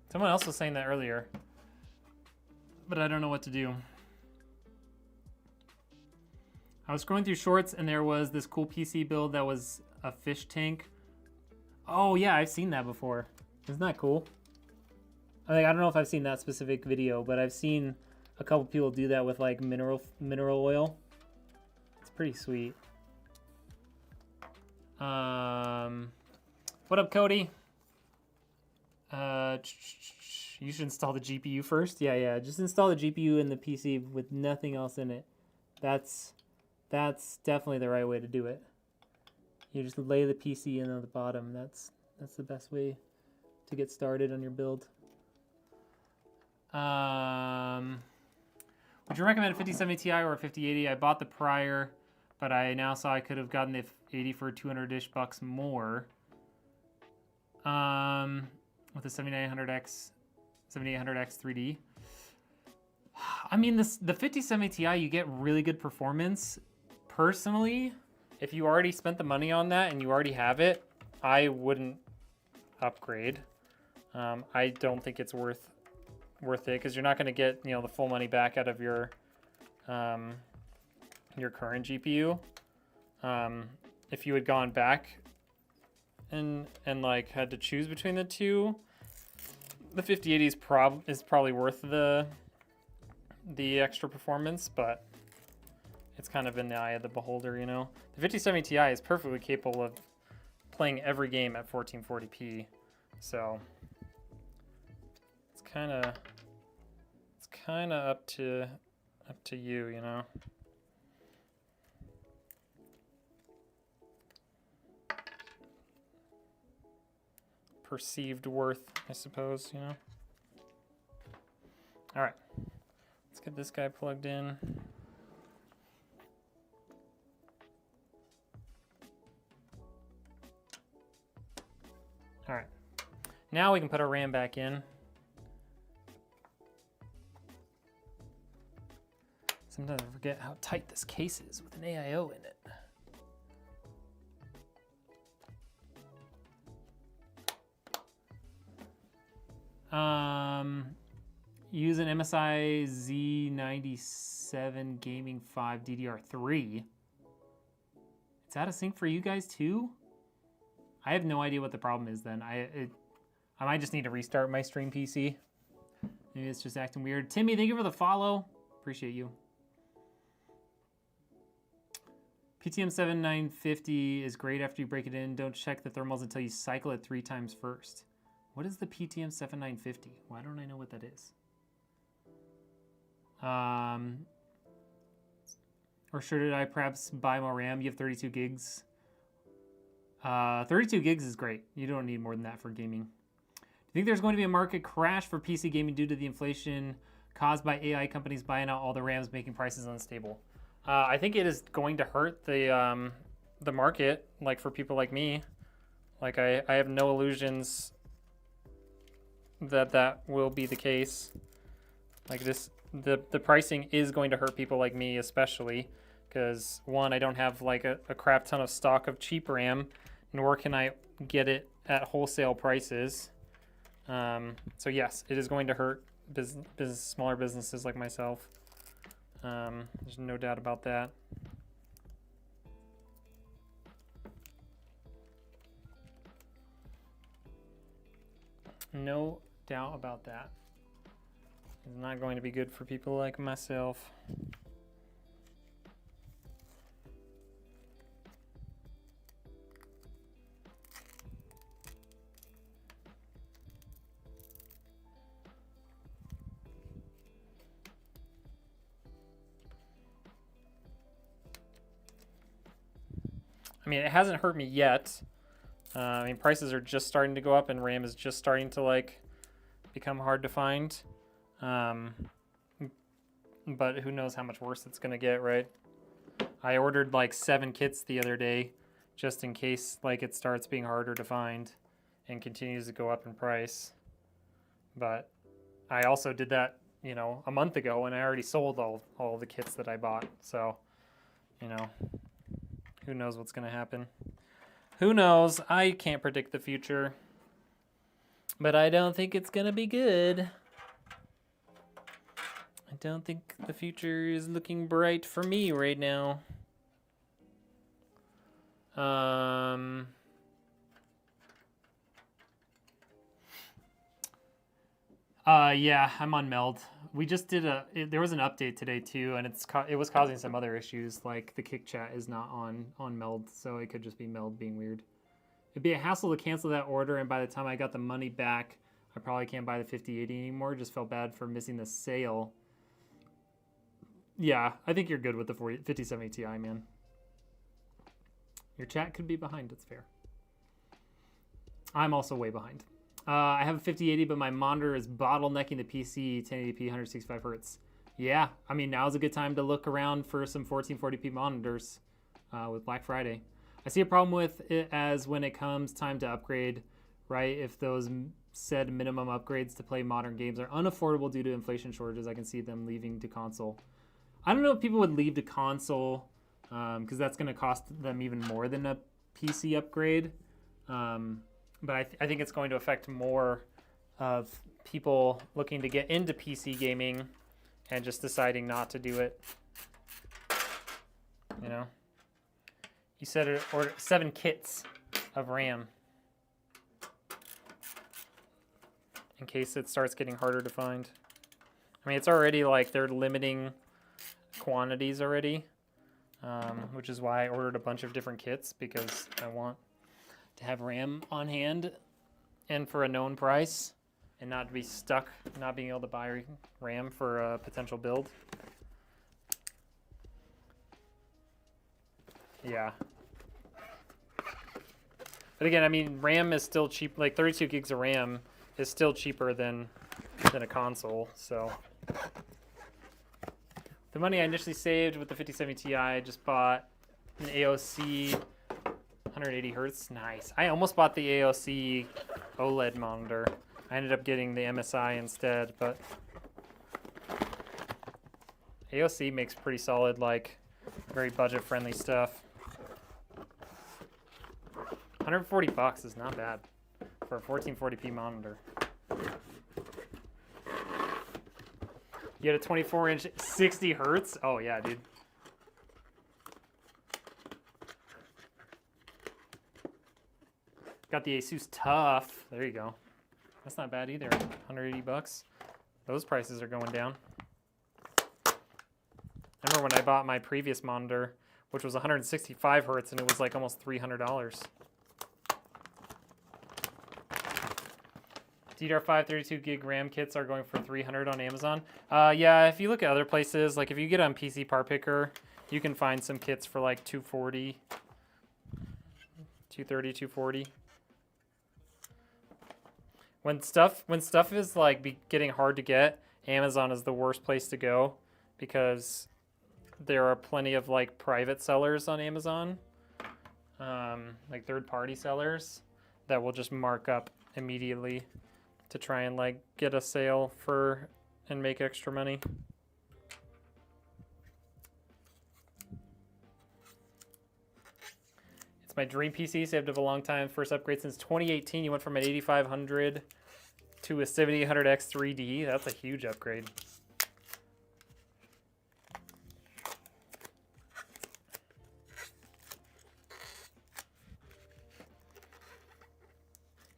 Someone else was saying that earlier, but I don't know what to do. I was scrolling through shorts and there was this cool PC build that was a fish tank. Oh yeah, I've seen that before. Isn't that cool? I don't know if I've seen that specific video, but I've seen a couple people do that with like mineral oil. It's pretty sweet. What up, Cody? You should install the GPU first. Yeah. Just install the GPU in the PC with nothing else in it. That's definitely the right way to do it. You just lay the PC in on the bottom. That's the best way to get started on your build. Would you recommend a 5070 Ti or a 5080? I bought the prior, but I now saw I could have gotten the 80 for 200-ish bucks more. With the 7800X 3D. I mean, the 5070 Ti, you get really good performance. Personally, if you already spent the money on that and you already have it, I wouldn't upgrade. I don't think it's worth it because you're not going to get, you know, the full money back out of your current GPU. If you had gone back and like had to choose between the two, the 5080 is probably worth the extra performance, but it's kind of in the eye of the beholder, you know. The 5070 Ti is perfectly capable of playing every game at 1440p, so it's kind of up to you, you know. Perceived worth, I suppose, you know. All right, let's get this guy plugged in. All right, now we can put our RAM back in. Sometimes I forget how tight this case is with an AIO in it. Use an MSI Z97 Gaming 5 DDR3. Is that a sync for you guys too? I have no idea what the problem is then. I might just need to restart my stream PC. Maybe it's just acting weird. Timmy, thank you for the follow. Appreciate you. PTM 7950 is great after you break it in. Don't check the thermals until you cycle it 3 times first. What is the PTM 7950? Why don't I know what that is? Or should I perhaps buy more RAM? You have 32 gigs. 32 gigs is great. You don't need more than that for gaming. Do you think there's going to be a market crash for PC gaming due to the inflation caused by AI companies buying out all the RAMs, making prices unstable? I think it is going to hurt the market, like for people like me. Like I have no illusions that will be the case. Like this, the pricing is going to hurt people like me, especially because one, I don't have like a crap ton of stock of cheap RAM, nor can I get it at wholesale prices. So yes, it is going to hurt smaller businesses like myself. There's no doubt about that. No doubt about that. It's not going to be good for people like myself. I mean, it hasn't hurt me yet. I mean, prices are just starting to go up and RAM is just starting to like become hard to find. But who knows how much worse it's gonna get, right? I ordered like 7 kits the other day just in case like it starts being harder to find and continues to go up in price. But I also did that, you know, a month ago and I already sold all the kits that I bought. So, you know, who knows what's gonna happen? Who knows? I can't predict the future. But I don't think it's gonna be good. I don't think the future is looking bright for me right now. Yeah, I'm on Meld. We just did there was an update today too, and it was causing some other issues, like the kick chat is not on Meld, so it could just be Meld being weird. It'd be a hassle to cancel that order, and by the time I got the money back, I probably can't buy the 5080 anymore. Just felt bad for missing the sale. Yeah, I think you're good with the 5070 Ti, man. Your chat could be behind, it's fair. I'm also way behind. I have a 5080, but my monitor is bottlenecking the PC 1080p 165 hertz. Yeah, I mean, now's a good time to look around for some 1440p monitors with Black Friday. I see a problem with it as when it comes time to upgrade, right? If those said minimum upgrades to play modern games are unaffordable due to inflation shortages, I can see them leaving to console. I don't know if people would leave to console because that's going to cost them even more than a PC upgrade. But I think it's going to affect more of people looking to get into PC gaming and just deciding not to do it. You know? You said order 7 kits of RAM in case it starts getting harder to find. I mean, it's already like they're limiting quantities already, which is why I ordered a bunch of different kits because I want to have RAM on hand and for a known price. and not be stuck, not being able to buy RAM for a potential build. Yeah. But again, I mean, RAM is still cheap. Like 32 gigs of RAM is still cheaper than a console. So the money I initially saved with the 5070 Ti, I just bought an AOC 180 hertz. Nice. I almost bought the AOC OLED monitor. I ended up getting the MSI instead, but AOC makes pretty solid, like, very budget-friendly stuff. 140 bucks is not bad for a 1440p monitor. You had a 24-inch 60 hertz? Oh yeah, dude. Got the Asus Tough. There you go. That's not bad either. 180 bucks. Those prices are going down. I remember when I bought my previous monitor, which was 165 hertz, and it was like almost $300. DDR5 32 gig RAM kits are going for $300 on Amazon. Yeah, if you look at other places, like if you get on PC Part Picker, you can find some kits for like $240, $230, $240. When stuff is like getting hard to get, Amazon is the worst place to go because there are plenty of like private sellers on Amazon, like third-party sellers that will just mark up immediately to try and like get a sale for and make extra money. It's my dream PC, saved up a long time. First upgrade since 2018. You went from an 8500 to a 7800X 3D. That's a huge upgrade.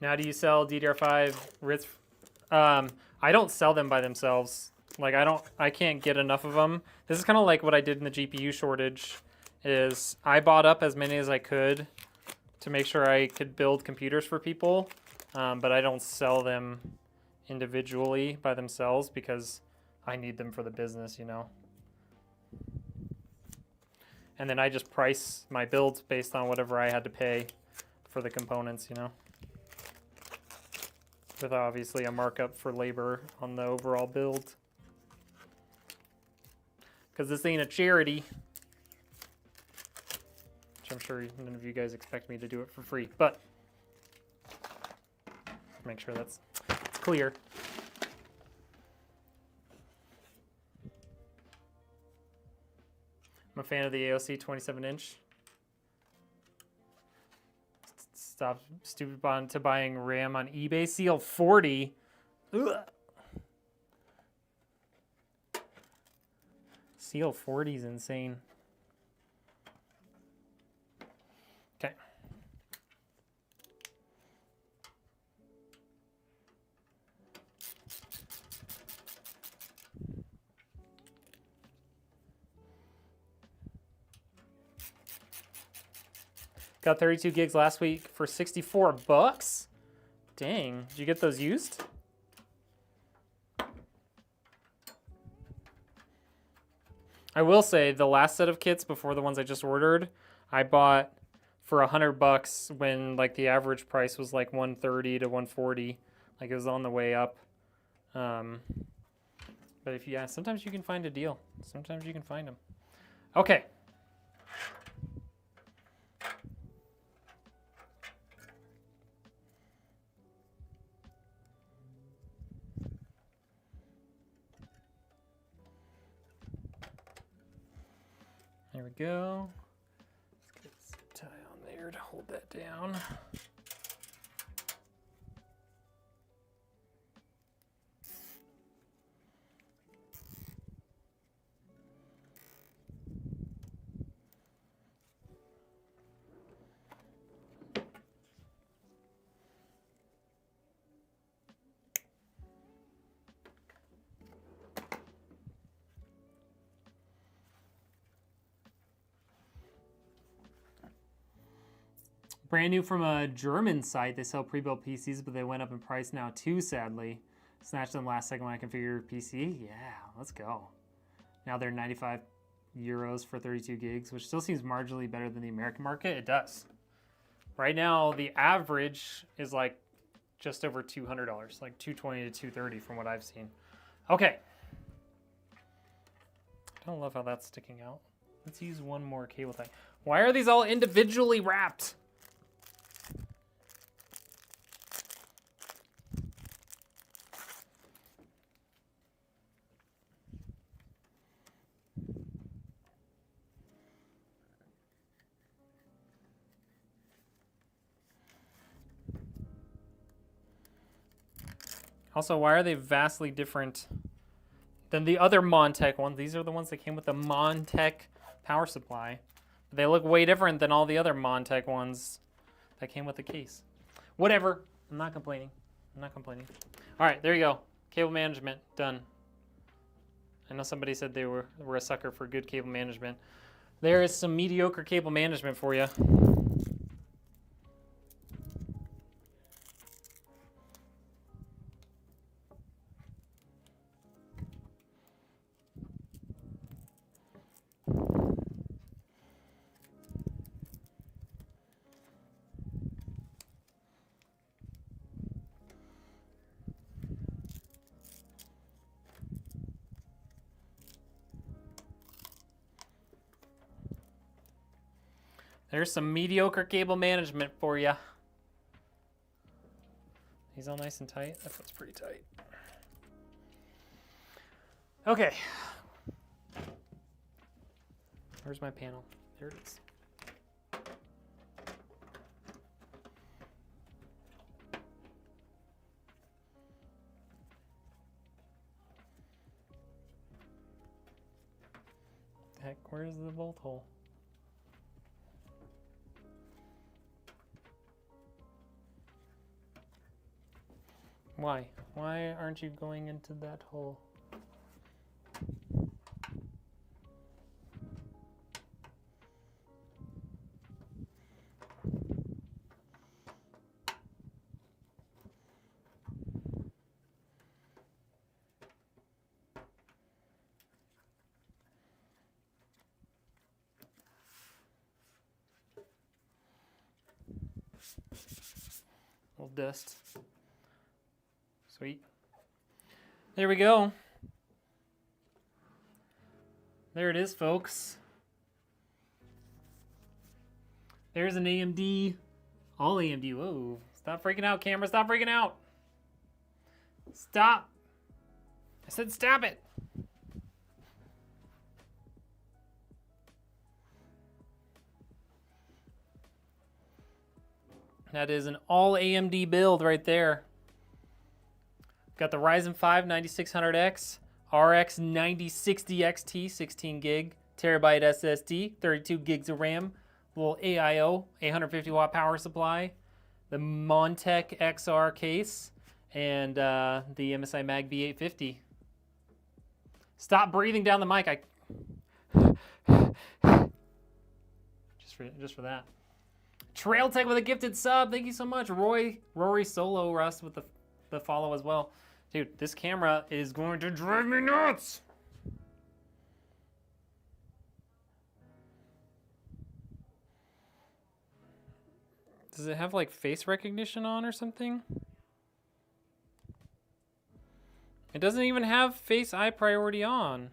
Now, do you sell DDR5 RITs? I don't sell them by themselves. Like I can't get enough of them. This is kind of like what I did in the GPU shortage. Is I bought up as many as I could to make sure I could build computers for people, but I don't sell them individually by themselves because I need them for the business, you know. And then I just price my builds based on whatever I had to pay for the components, you know. With obviously a markup for labor on the overall build. Because this ain't a charity. Which I'm sure none of you guys expect me to do it for free. But make sure it's clear. I'm a fan of the AOC 27-inch. Stop stupid on to buying RAM on eBay. CL40. Ugh. CL40 is insane. Okay. Got 32 gigs last week for 64 bucks. Dang, did you get those used? I will say the last set of kits before the ones I just ordered, I bought for 100 bucks when like the average price was like 130 to 140. Like it was on the way up. But if you ask, sometimes you can find a deal. Sometimes you can find them. Okay. There we go. Let's get a zip tie on there to hold that down. Brand new from a German site. They sell pre-built PCs, but they went up in price now too, sadly. Snatched them last second when I configured PC. Yeah, let's go. Now they're 95 euros for 32 gigs, which still seems marginally better than the American market. It does. Right now, the average is like just over $200, like $220 to $230 from what I've seen. Okay. I don't love how that's sticking out. Let's use one more cable tie. Why are these all individually wrapped? Also, why are they vastly different than the other Montech ones? These are the ones that came with the Montech power supply. They look way different than all the other Montech ones that came with the case. Whatever. I'm not complaining. I'm not complaining. All right, there you go. Cable management, done. I know somebody said they were a sucker for good cable management. There is some mediocre cable management for you. There's some mediocre cable management for you. These all nice and tight. That feels pretty tight. Okay. Where's my panel? There it is. Heck, where's the bolt hole? Why? Why aren't you going into that hole? A little dust. Sweet. There we go. There it is, folks. There's an AMD. All AMD. Whoa. Stop freaking out, camera. Stop freaking out. Stop. I said stop it. That is an all AMD build right there. Got the Ryzen 5 9600X, RX 9060 XT, 16 gig, terabyte SSD, 32 gigs of RAM, little AIO, 850 watt power supply, the Montech XR case, and the MSI Mag B850. Stop breathing down the mic. Just for that. Trail Tech with a gifted sub. Thank you so much. Rory Solo Rust with the follow as well. Dude, this camera is going to drive me nuts. Does it have like face recognition on or something? It doesn't even have face eye priority on.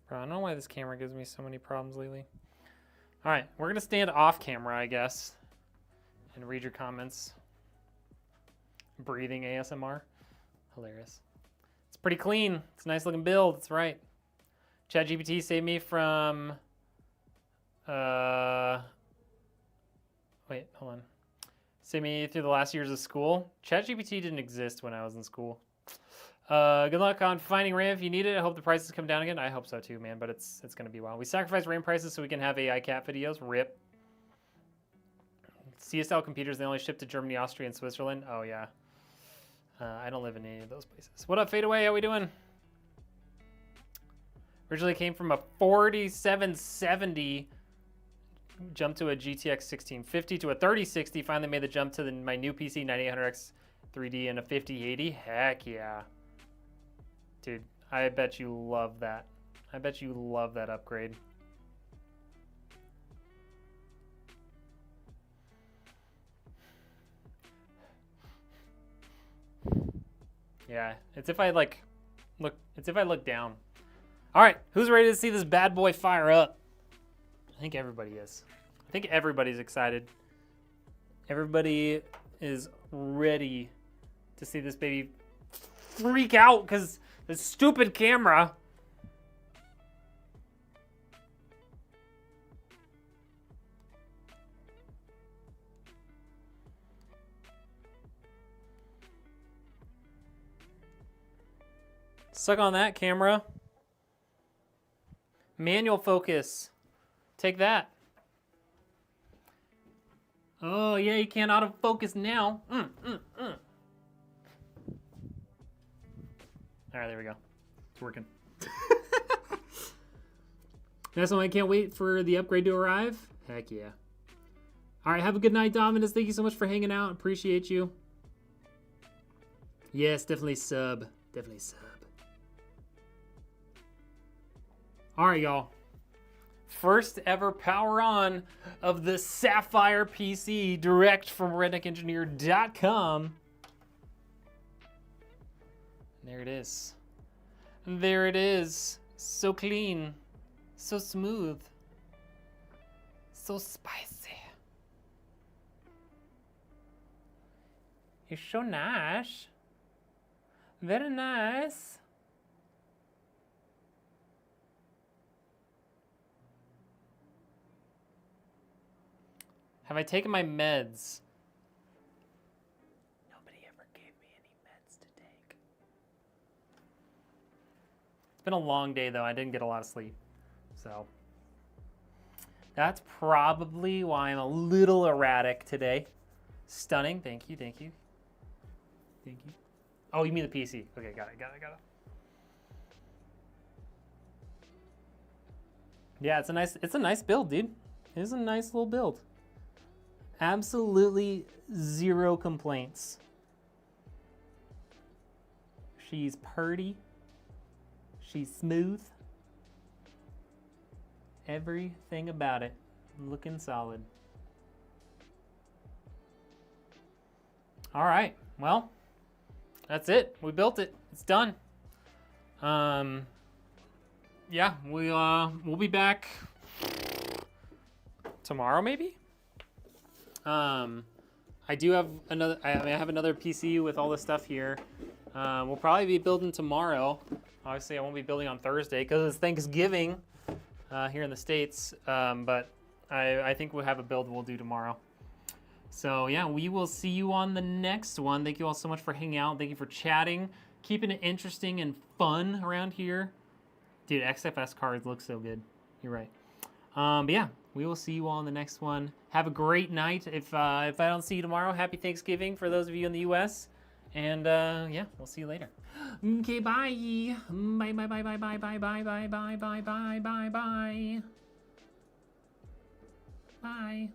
Bro, I don't know why this camera gives me so many problems lately. All right, we're gonna stand off camera, I guess, and read your comments. Breathing ASMR, hilarious. It's pretty clean. It's a nice looking build. That's right. ChatGPT saved me from. Wait, hold on. Saved me through the last years of school. ChatGPT didn't exist when I was in school. Good luck on finding RAM if you need it. I hope the prices come down again. I hope so too, man, but it's going to be a while. We sacrifice RAM prices so we can have AI cat videos. RIP. CSL computers, they only ship to Germany, Austria, and Switzerland. Oh, yeah. I don't live in any of those places. What up, Fade Away? How we doing? Originally came from a 4770, jumped to a GTX 1650 to a 3060. Finally made the jump to my new PC 9800X 3D and a 5080. Heck yeah. Dude, I bet you love that. I bet you love that upgrade. Yeah, it's if I look down. All right, who's ready to see this bad boy fire up? I think everybody is. I think everybody's excited. Everybody is ready to see this baby freak out because the stupid camera. Suck on that, camera. Manual focus. Take that. Oh, yeah, you can't autofocus now. All right, there we go. It's working. Next one, I can't wait for the upgrade to arrive. Heck yeah. All right, have a good night, Dominus. Thank you so much for hanging out. Appreciate you. Yes, definitely sub. Definitely sub. All right, y'all. First ever power on of the Sapphire PC direct from redneckengineer.com. There it is. There it is. So clean. So smooth. So spicy. It's so nice. Very nice. Have I taken my meds? Nobody ever gave me any meds to take. It's been a long day though. I didn't get a lot of sleep. So that's probably why I'm a little erratic today. Stunning. Thank you. Thank you. Thank you. Oh, you mean the PC. Okay, got it. Yeah, it's a nice build, dude. It is a nice little build. Absolutely zero complaints. She's purty. She's smooth. Everything about it looking solid. All right, well, that's it. We built it. It's done. Yeah, we'll be back tomorrow maybe. I do have another. I have another PC with all this stuff here. We'll probably be building tomorrow. Obviously, I won't be building on Thursday because it's Thanksgiving here in the States. But I think we'll have a build we'll do tomorrow. So yeah, we will see you on the next one. Thank you all so much for hanging out. Thank you for chatting, keeping it interesting and fun around here. Dude, XFS cards look so good. You're right. But yeah, we will see you all in the next one. Have a great night. If I don't see you tomorrow, happy Thanksgiving for those of you in the U.S. And yeah, we'll see you later. Okay, bye. Bye, bye, bye, bye, bye, bye, bye, bye, bye, bye, bye, bye, bye. Bye.